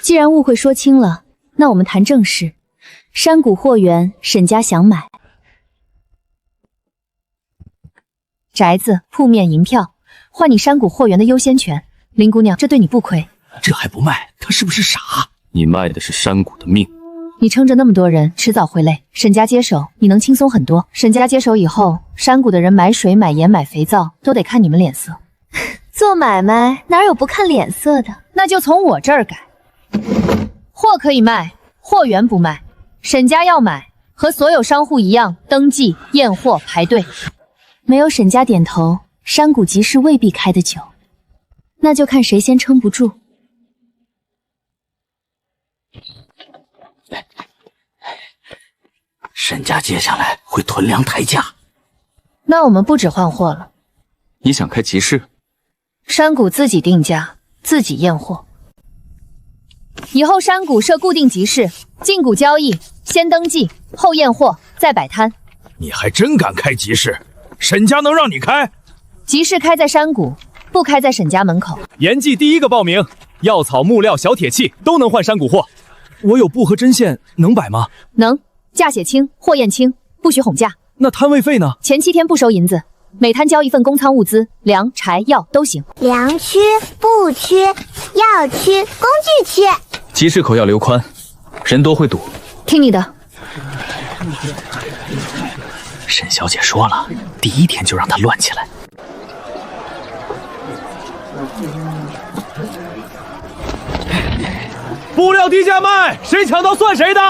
既然误会说清了，那我们谈正事。山谷货源，沈家想买。宅子、铺面、银票，换你山谷货源的优先权。林姑娘，这对你不亏。这还不卖，他是不是傻？你卖的是山谷的命。你撑着那么多人，迟早会累。沈家接手，你能轻松很多。沈家接手以后，山谷的人买水、买盐、买肥皂，都得看你们脸色。做买卖哪有不看脸色的？那就从我这儿改。货可以卖，货源不卖。沈家要买，和所有商户一样，登记、验货、排队。没有沈家点头，山谷集市未必开得久。那就看谁先撑不住。沈家接下来会囤粮抬价，那我们不止换货了。你想开集市？山谷自己定价，自己验货。以后山谷设固定集市，进股交易，先登记，后验货，再摆摊。你还真敢开集市？沈家能让你开？集市开在山谷，不开在沈家门口。严记第一个报名，药草、木料、小铁器都能换山谷货。我有布和针线，能摆吗？能，价写清，货验清，不许哄价。那摊位费呢？前7天不收银子，每摊交一份公仓物资，粮、柴、药都行。粮区、布区、药区、工具区。集市口要留宽，人多会堵。听你的。沈小姐说了，第1天就让她乱起来。布料低价卖，谁抢到算谁的。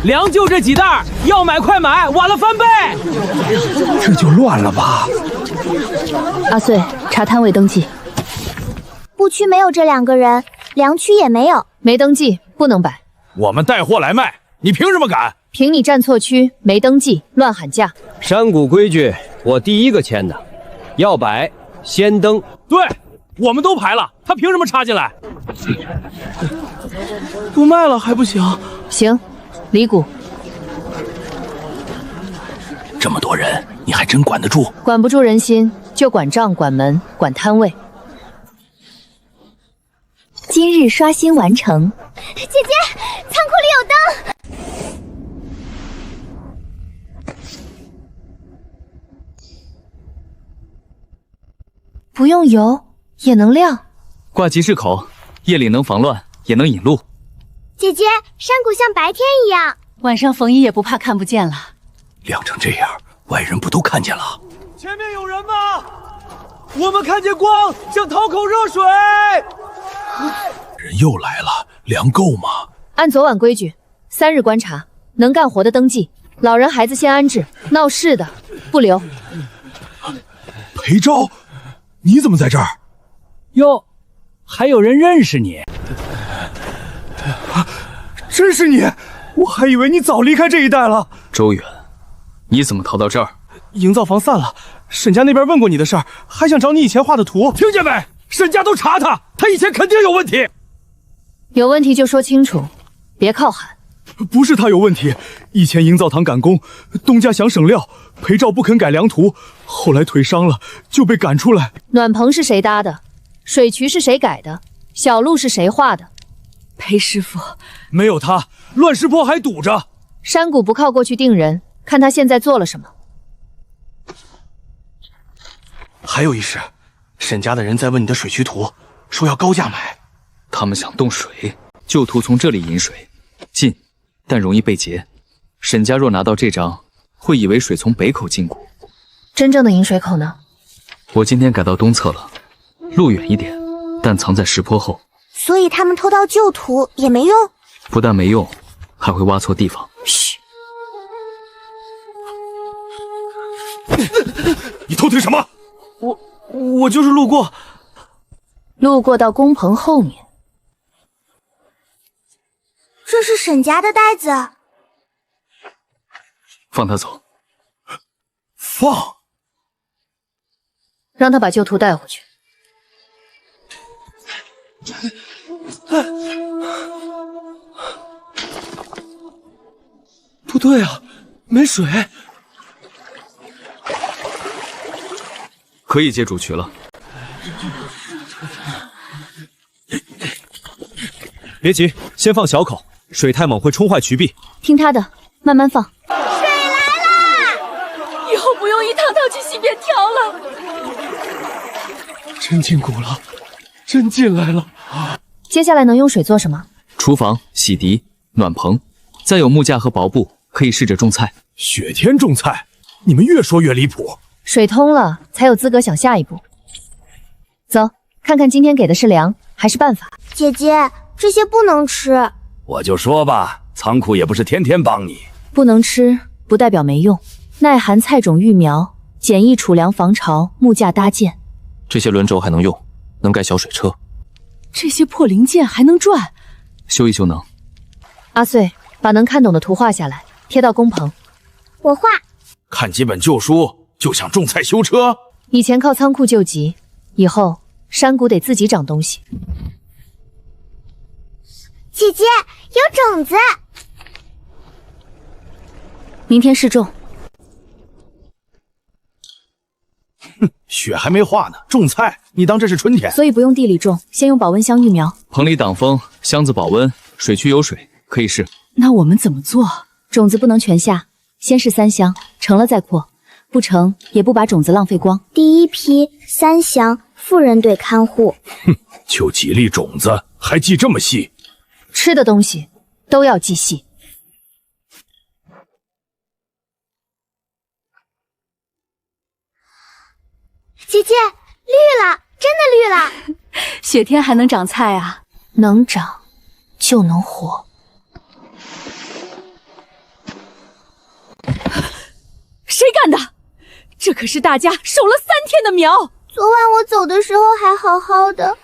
粮就这几袋，要买快买，晚了翻倍。这就乱了吧？阿穗，查摊位登记。布区没有这2个人，粮区也没有，没登记不能摆。我们带货来卖，你凭什么敢？凭你站错区，没登记，乱喊价。山谷规矩，我第1个签的，要摆先登。对，我们都排了，他凭什么插进来？不卖了还不行？行，离股。这么多人，你还真管得住？管不住人心，就管账、管门、管摊位。今日刷新完成。姐姐，仓库里有灯。不用油也能亮。挂集市口，夜里能防乱，也能引路。姐姐，山谷像白天一样，晚上冯姨也不怕看不见了。亮成这样，外人不都看见了？前面有人吗？我们看见光，想讨口热水。人又来了，粮够吗？按昨晚规矩，3日观察，能干活的登记，老人孩子先安置，闹事的不留。裴昭，你怎么在这儿？哟，还有人认识你？真是你！我还以为你早离开这一带了。周远，你怎么逃到这儿？营造房散了，沈家那边问过你的事儿，还想找你以前画的图，听见没？沈家都查他，他以前肯定有问题。有问题就说清楚，别靠喊。不是他有问题，以前营造堂赶工，东家想省料，裴照不肯改良图，后来腿伤了就被赶出来。暖棚是谁搭的？水渠是谁改的？小路是谁画的？裴师傅，没有他，乱石坡还堵着。山谷不靠过去定人，看他现在做了什么。还有一事，沈家的人在问你的水渠图，说要高价买。他们想动水，旧图从这里引水，近，但容易被截。沈家若拿到这张，会以为水从北口进谷。真正的引水口呢？我今天改到东侧了，路远一点，但藏在石坡后。所以他们偷到旧图也没用。不但没用，还会挖错地方。嘘，你偷听什么？我就是路过。路过到工棚后面。这是沈家的袋子。放他走。放。让他把旧图带回去。不对啊，没水。可以接主渠了。别急，先放小口，水太猛会冲坏渠壁。听他的，慢慢放。水来了！以后不用一趟趟去洗便条了。真进谷了，真进来了。接下来能用水做什么？厨房、洗涤、暖棚，再有木架和薄布，可以试着种菜。雪天种菜，你们越说越离谱。水通了，才有资格想下一步。走，看看今天给的是粮还是办法。姐姐，这些不能吃。我就说吧，仓库也不是天天帮你。不能吃不代表没用，耐寒菜种育苗，简易储粮防潮，木架搭建。这些轮轴还能用，能盖小水车。这些破零件还能转，修一修能。阿穗，把能看懂的图画下来，贴到工棚。我画。看几本旧书就想种菜修车？以前靠仓库救急，以后山谷得自己长东西。姐姐，有种子。明天试种。哼，雪还没化呢，种菜你当这是春天？所以不用地里种，先用保温箱育苗。棚里挡风，箱子保温，水区有水，可以试。那我们怎么做？种子不能全下，先试3箱，成了再扩，不成也不把种子浪费光。第一批3箱，妇人队看护。哼，就几粒种子还记这么细？吃的东西都要记细。姐姐，绿了，真的绿了。雪天还能长菜啊？能长就能活。谁干的？这可是大家守了3天的苗。昨晚我走的时候还好好的。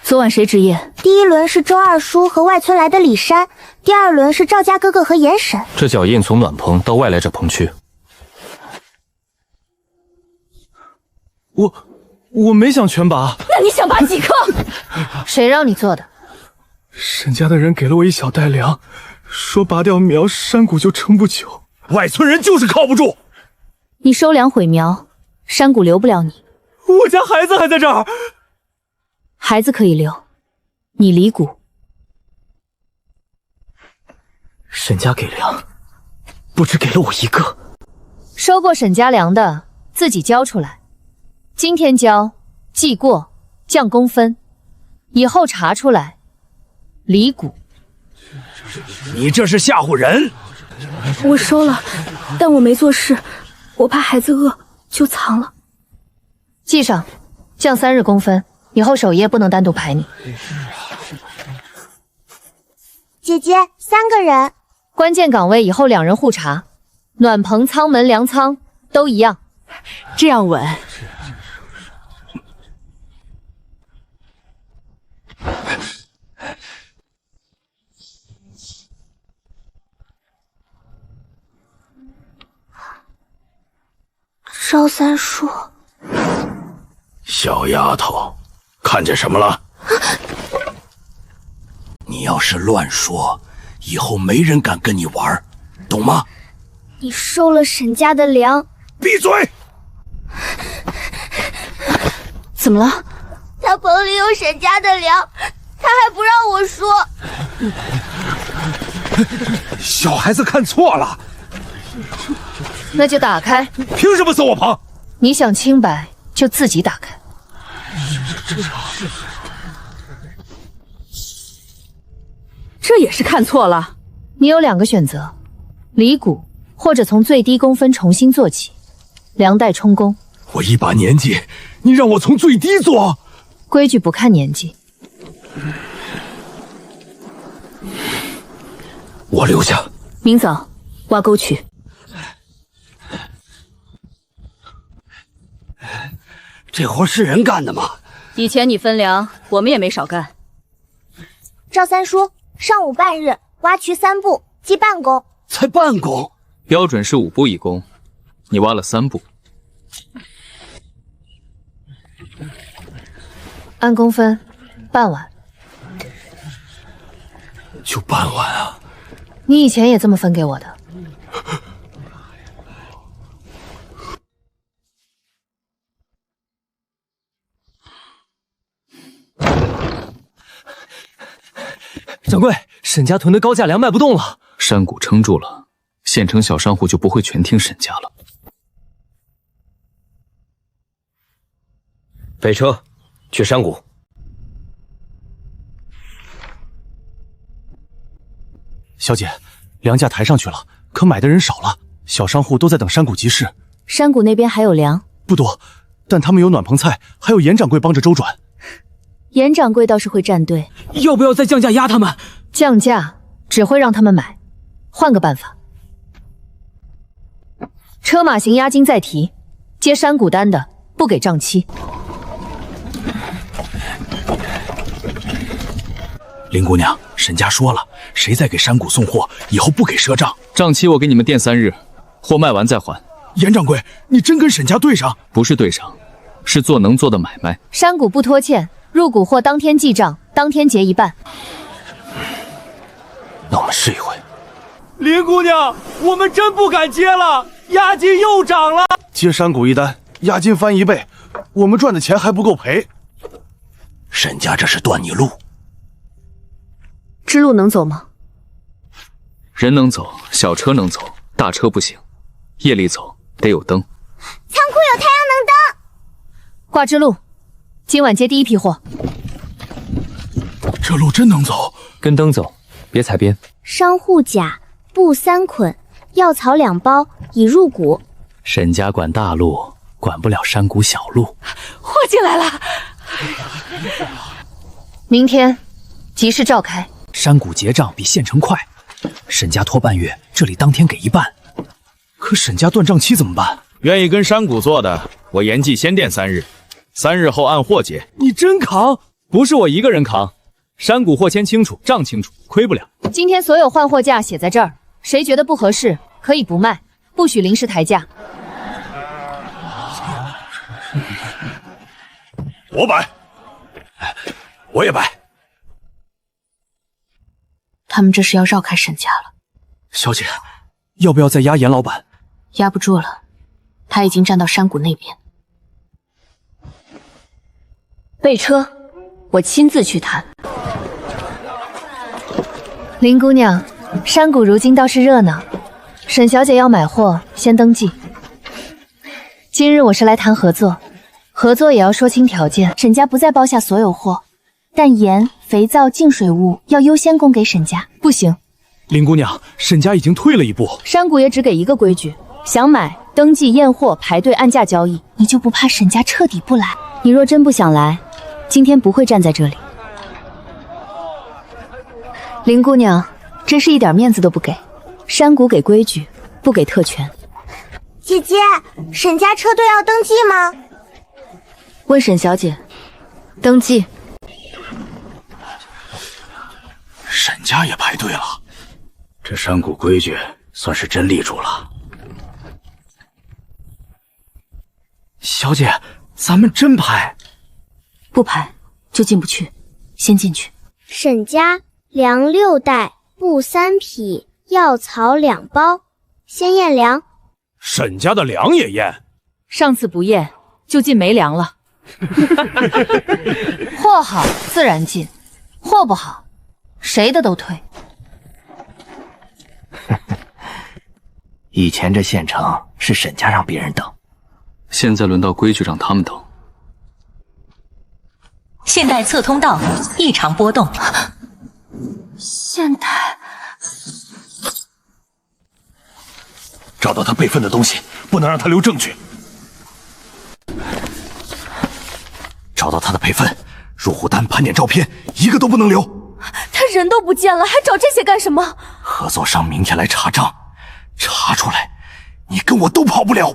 昨晚谁值夜？第一轮是周二叔和外村来的李山，第2轮是赵家哥哥和严婶。这脚印从暖棚到外来者棚区。我没想全拔。那你想拔几颗？谁让你做的？沈家的人给了我一小袋粮，说拔掉苗山谷就撑不久。外村人就是靠不住。你收粮毁苗，山谷留不了你。我家孩子还在这儿。孩子可以留，你离谷。沈家给粮，不只给了我一个。收过沈家粮的自己交出来，今天交，记过，降公分，以后查出来，离谷。你这是吓唬人！我收了，但我没做事，我怕孩子饿，就藏了。记上，降3日公分。以后守夜不能单独排你。姐姐，3个人。关键岗位以后2人互查，暖棚、舱门、粮仓都一样，这样稳。赵三叔，小丫头。看见什么了？你要是乱说，以后没人敢跟你玩，懂吗？你收了沈家的粮。闭嘴！怎么了？他棚里有沈家的粮，他还不让我说。小孩子看错了。那就打开。凭什么搜我棚？你想清白就自己打开。这也是看错了。你有2个选择，离谷或者从最低公分重新做起，粮袋充公。我一把年纪，你让我从最低做？规矩不看年纪。我留下。明早挖沟去。这活是人干的吗？以前你分粮，我们也没少干。赵三叔，上午半日，挖渠3步，计半工。才半工？标准是5步1工，你挖了3步。按工分，半碗。就半碗啊？你以前也这么分给我的。掌柜，沈家囤的高价粮卖不动了。山谷撑住了，县城小商户就不会全听沈家了。备车，去山谷。小姐，粮价抬上去了，可买的人少了，小商户都在等山谷集市。山谷那边还有粮，不多，但他们有暖棚菜，还有严掌柜帮着周转。严掌柜倒是会站队，要不要再降价压他们？降价只会让他们买，换个办法。车马行押金再提，接山谷单的不给账期。林姑娘，沈家说了，谁再给山谷送货，以后不给赊账。账期我给你们垫3日，货卖完再还。严掌柜，你真跟沈家对上？不是对上，是做能做的买卖。山谷不拖欠，入谷货当天记账，当天结一半。那我们试一回。林姑娘，我们真不敢接了，押金又涨了。接山谷一单，押金翻1倍，我们赚的钱还不够赔。沈家这是断你路。支路能走吗？人能走，小车能走，大车不行。夜里走得有灯。仓库有太阳能灯。挂支路，今晚接第一批货。这路真能走？跟灯走，别踩边。商户甲布3捆，药草2包，已入股。沈家管大路，管不了山谷小路。货进来了。明天集市召开。山谷结账比县城快，沈家拖半月，这里当天给一半。可沈家断账期怎么办？愿意跟山谷做的，我严记先垫3日，3日后按货结。你真扛？不是我一个人扛，山谷货签清楚，账清楚，亏不了。今天所有换货价写在这儿，谁觉得不合适，可以不卖，不许临时抬价。我摆，我也摆。他们这是要绕开沈家了。小姐，要不要再压严老板？压不住了，他已经站到山谷那边。备车，我亲自去谈。林姑娘，山谷如今倒是热闹。沈小姐要买货，先登记。今日我是来谈合作，合作也要说清条件。沈家不再包下所有货，但盐、肥皂、净水物要优先供给沈家。不行，林姑娘，沈家已经退了一步。山谷也只给一个规矩，想买登记验货，排队按价交易。你就不怕沈家彻底不来？你若真不想来，今天不会站在这里。林姑娘，真是一点面子都不给。山谷给规矩，不给特权。姐姐，沈家车队要登记吗？问沈小姐。登记。沈家也排队了，这山谷规矩算是真立住了。小姐，咱们真排？不排就进不去，先进去。沈家粮6袋，布3匹，药草2包，先验粮。沈家的粮也验？上次不验，就进没粮了。货好自然进，货不好，谁的都退。以前这县城是沈家让别人等，现在轮到规矩让他们等。现代侧通道异常波动。现代找到他备份的东西，不能让他留证据。找到他的备份，入户单、盘点照片，一个都不能留。他人都不见了，还找这些干什么？合作商明天来查账，查出来，你跟我都跑不了。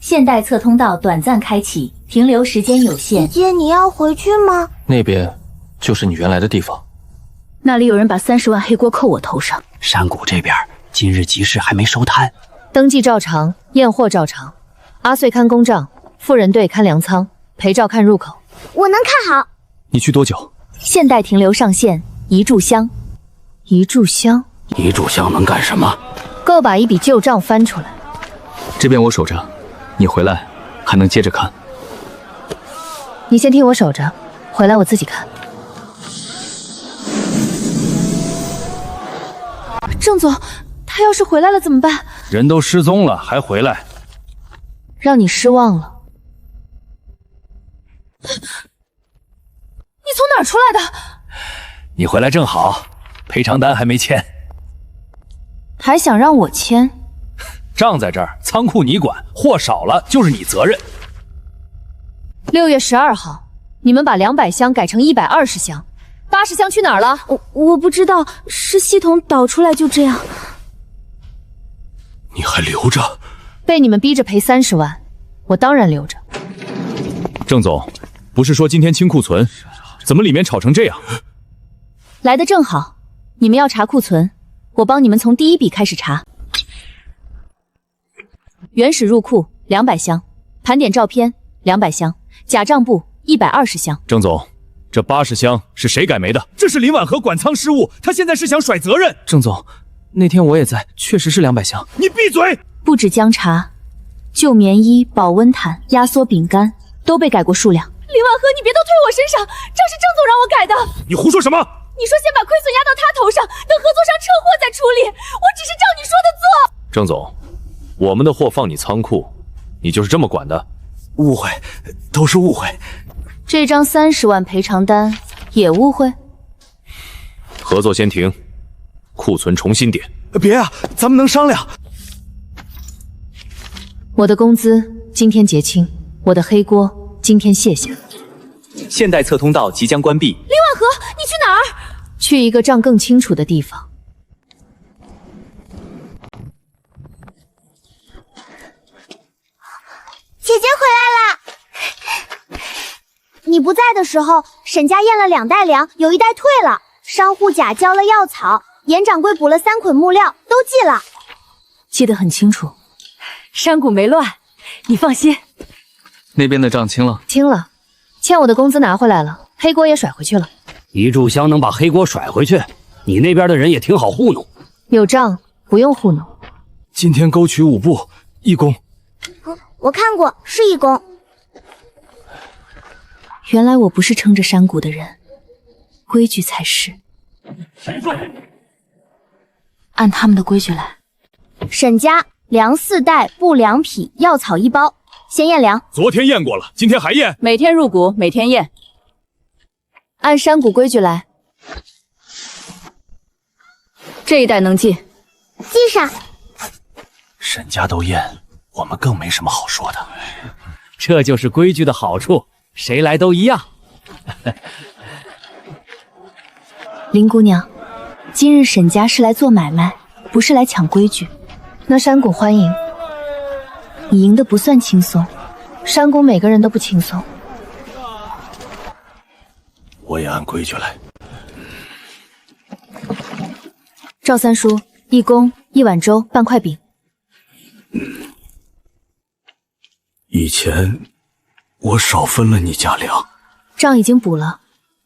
现代侧通道短暂开启，停留时间有限。姐姐，你要回去吗？那边就是你原来的地方。那里有人把30万黑锅扣我头上。山谷这边今日集市还没收摊，登记照常，验货照常。阿穗看公账，妇人队看粮仓，裴照看入口。我能看好。你去多久？现代停留上线，一炷香。一炷香？一炷香能干什么？够把一笔旧账翻出来。这边我守着，你回来还能接着看。你先替我守着，回来我自己看。郑总，他要是回来了怎么办？人都失踪了还回来，让你失望了。你从哪儿出来的？你回来正好，赔偿单还没签。还想让我签？账在这儿，仓库你管，货少了就是你责任。 6月12号，你们把200箱改成120箱，80箱去哪儿了？我不知道，是系统导出来就这样。你还留着？被你们逼着赔30万，我当然留着。郑总，不是说今天清库存，怎么里面炒成这样？来的正好，你们要查库存，我帮你们从第一笔开始查。原始入库200箱，盘点照片200箱。 假账簿120箱。郑总，这80箱是谁改没的？这是林婉和管仓失误，他现在是想甩责任。郑总，那天我也在，确实是200箱。你闭嘴！不止姜茶，旧棉衣、保温毯、压缩饼干都被改过数量。林婉和，你别都推我身上，账是郑总让我改的。你胡说什么？你说先把亏损压到他头上，等合作商撤货再处理。我只是照你说的做。郑总，我们的货放你仓库，你就是这么管的？ 误会，都是误会。这张30万赔偿单也误会。合作先停，库存重新点。别啊，咱们能商量。我的工资今天结清，我的黑锅今天卸下。现代侧通道即将关闭。林婉和，你去哪儿？去一个账更清楚的地方。 姐姐回来了。你不在的时候，沈家验了2袋粮，有1袋退了。商户甲交了药草，严掌柜补了3捆木料，都寄了。记得很清楚，山谷没乱，你放心。那边的账清了？清了，欠我的工资拿回来了，黑锅也甩回去了。一炷香能把黑锅甩回去，你那边的人也挺好糊弄。有账不用糊弄。今天沟渠5部，1工。 我看过，是义工。原来我不是撑着山谷的人，规矩才是。按他们的规矩来。沈家粮4袋，布2匹，药草1包。先验粮。昨天验过了，今天还验。每天入股，每天验。按山谷规矩来。这1袋能记。记上。沈家都验。 我们更没什么好说的，这就是规矩的好处，谁来都一样。林姑娘，今日沈家是来做买卖，不是来抢规矩。那山谷欢迎你赢得不算轻松，山谷每个人都不轻松。我也按规矩来。赵三叔，1工1碗粥半块饼。以前我少分了你家粮，账已经补了，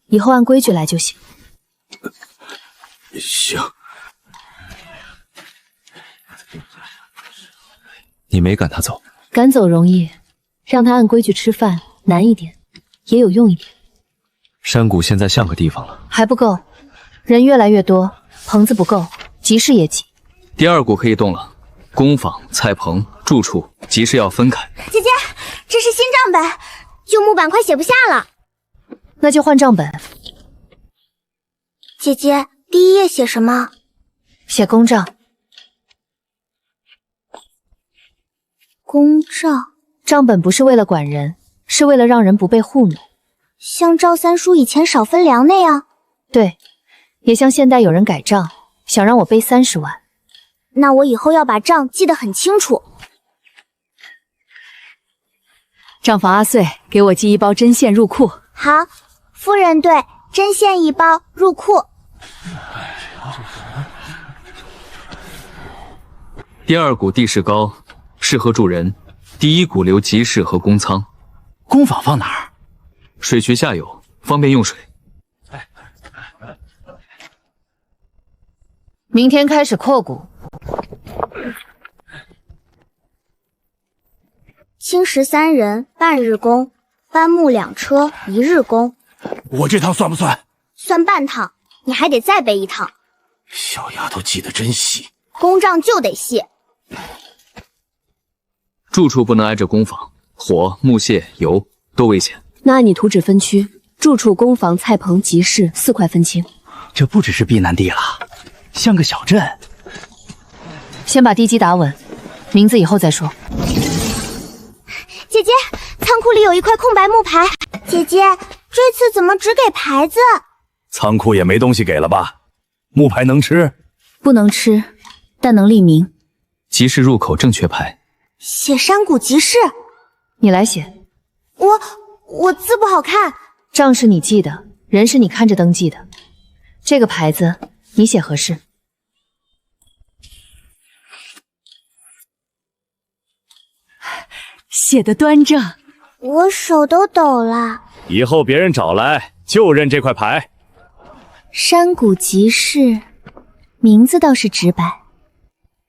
以后按规矩来就行。行。你没赶他走？赶走容易，让他按规矩吃饭难一点，也有用一点。山谷现在像个地方了，还不够，人越来越多，棚子不够，集市也挤。第2股可以动了。 工坊、菜棚、住处，集市要分开。姐姐，这是新账本，旧木板快写不下了。那就换账本。姐姐，第1页写什么？写公账。公账。账本不是为了管人，是为了让人不被糊弄。像赵三叔以前少分粮那样。对，也像现代有人改账，想让我背30万。那我以后要把账记得很清楚。账房阿穗，给我寄1包针线入库。好，夫人对，针线1包入库。第2股地势高，适合住人。第1股留集市和公仓。工坊放哪儿？水渠下游，方便用水。明天开始扩谷。青石3人，半日工；搬木2车，1日工。我这趟算不算？算半趟，你还得再背1趟。小丫头记得真细，公账就得细。住处不能挨着工坊，火、木屑、油都危险。那按你图纸分区，住处、工坊、菜棚、集市4块分清。这不只是避难地了，像个小镇。先把地基打稳，名字以后再说。姐姐，仓库里有1块空白木牌。姐姐，这次怎么只给牌子？仓库也没东西给了吧？木牌能吃？不能吃，但能立名。集市入口正确牌。写山谷集市。你来写。我字不好看。账是你记的，人是你看着登记的。这个牌子你写合适。写的端正。我手都抖了。以后别人找来就认这块牌。山谷集市，名字倒是直白，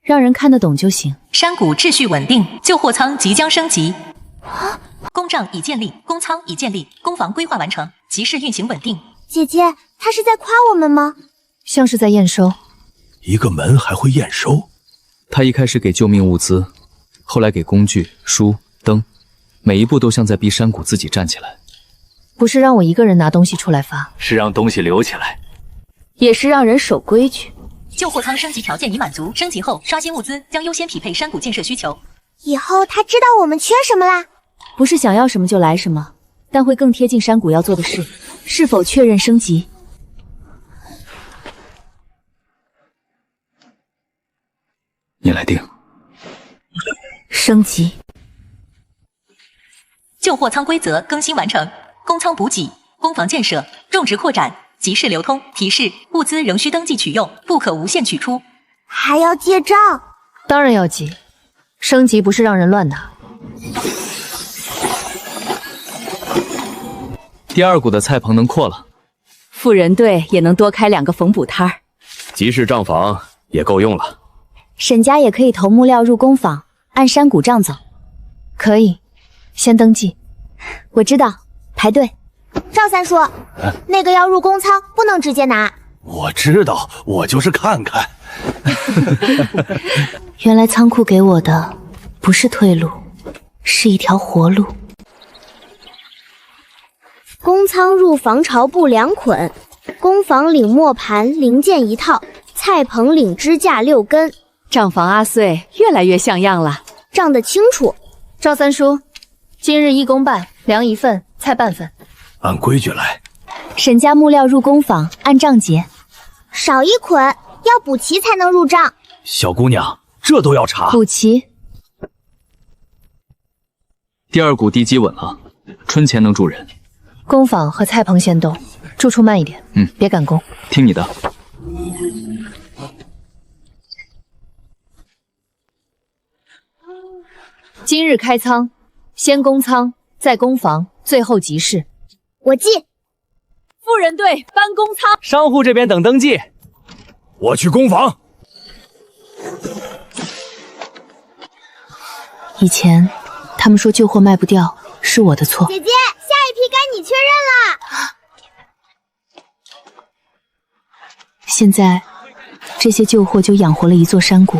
让人看得懂就行。山谷秩序稳定，旧货仓即将升级。工账已建立，工仓已建立，工房规划完成，集市运行稳定。姐姐，她是在夸我们吗？像是在验收。一个门还会验收？他一开始给救命物资，后来给工具、书、灯，每一步都像在逼山谷自己站起来。不是让我一个人拿东西出来发，是让东西留起来，也是让人守规矩。旧货仓升级条件已满足，升级后刷新物资将优先匹配山谷建设需求。以后他知道我们缺什么啦？不是想要什么就来什么，但会更贴近山谷要做的事。是否确认升级？你来定。升级。旧货仓规则更新完成，工仓补给、工房建设、种植扩展、集市流通。提示：物资仍需登记取用，不可无限取出。还要记账？当然要记。升级不是让人乱拿。第2股的菜棚能扩了，富人队也能多开2个缝补摊儿，集市账房也够用了。沈家也可以投木料入工坊，按山谷账走。可以，先登记。我知道，排队。赵三叔，那个要入工仓，不能直接拿。我知道，我就是看看。原来仓库给我的不是退路，是一条活路。工仓入防潮布2捆，工坊领磨盘零件1套，菜棚领支架6根。账房阿穗越来越像样了，账得清楚。赵三叔，今日1公半，粮1份，菜半份。按规矩来。沈家木料入工坊，按账结。少1捆，要补齐才能入账。小姑娘，这都要查？补齐。第2股地基稳了，春前能住人。工坊和菜棚先动，住处慢一点。别赶工。听你的。今日开仓，先工仓，再工房，最后集市。我记。富人队搬工仓，商户这边等登记。我去工坊。以前他们说旧货卖不掉，是我的错。姐姐，下一批该你确认了。现在这些旧货就养活了一座山谷。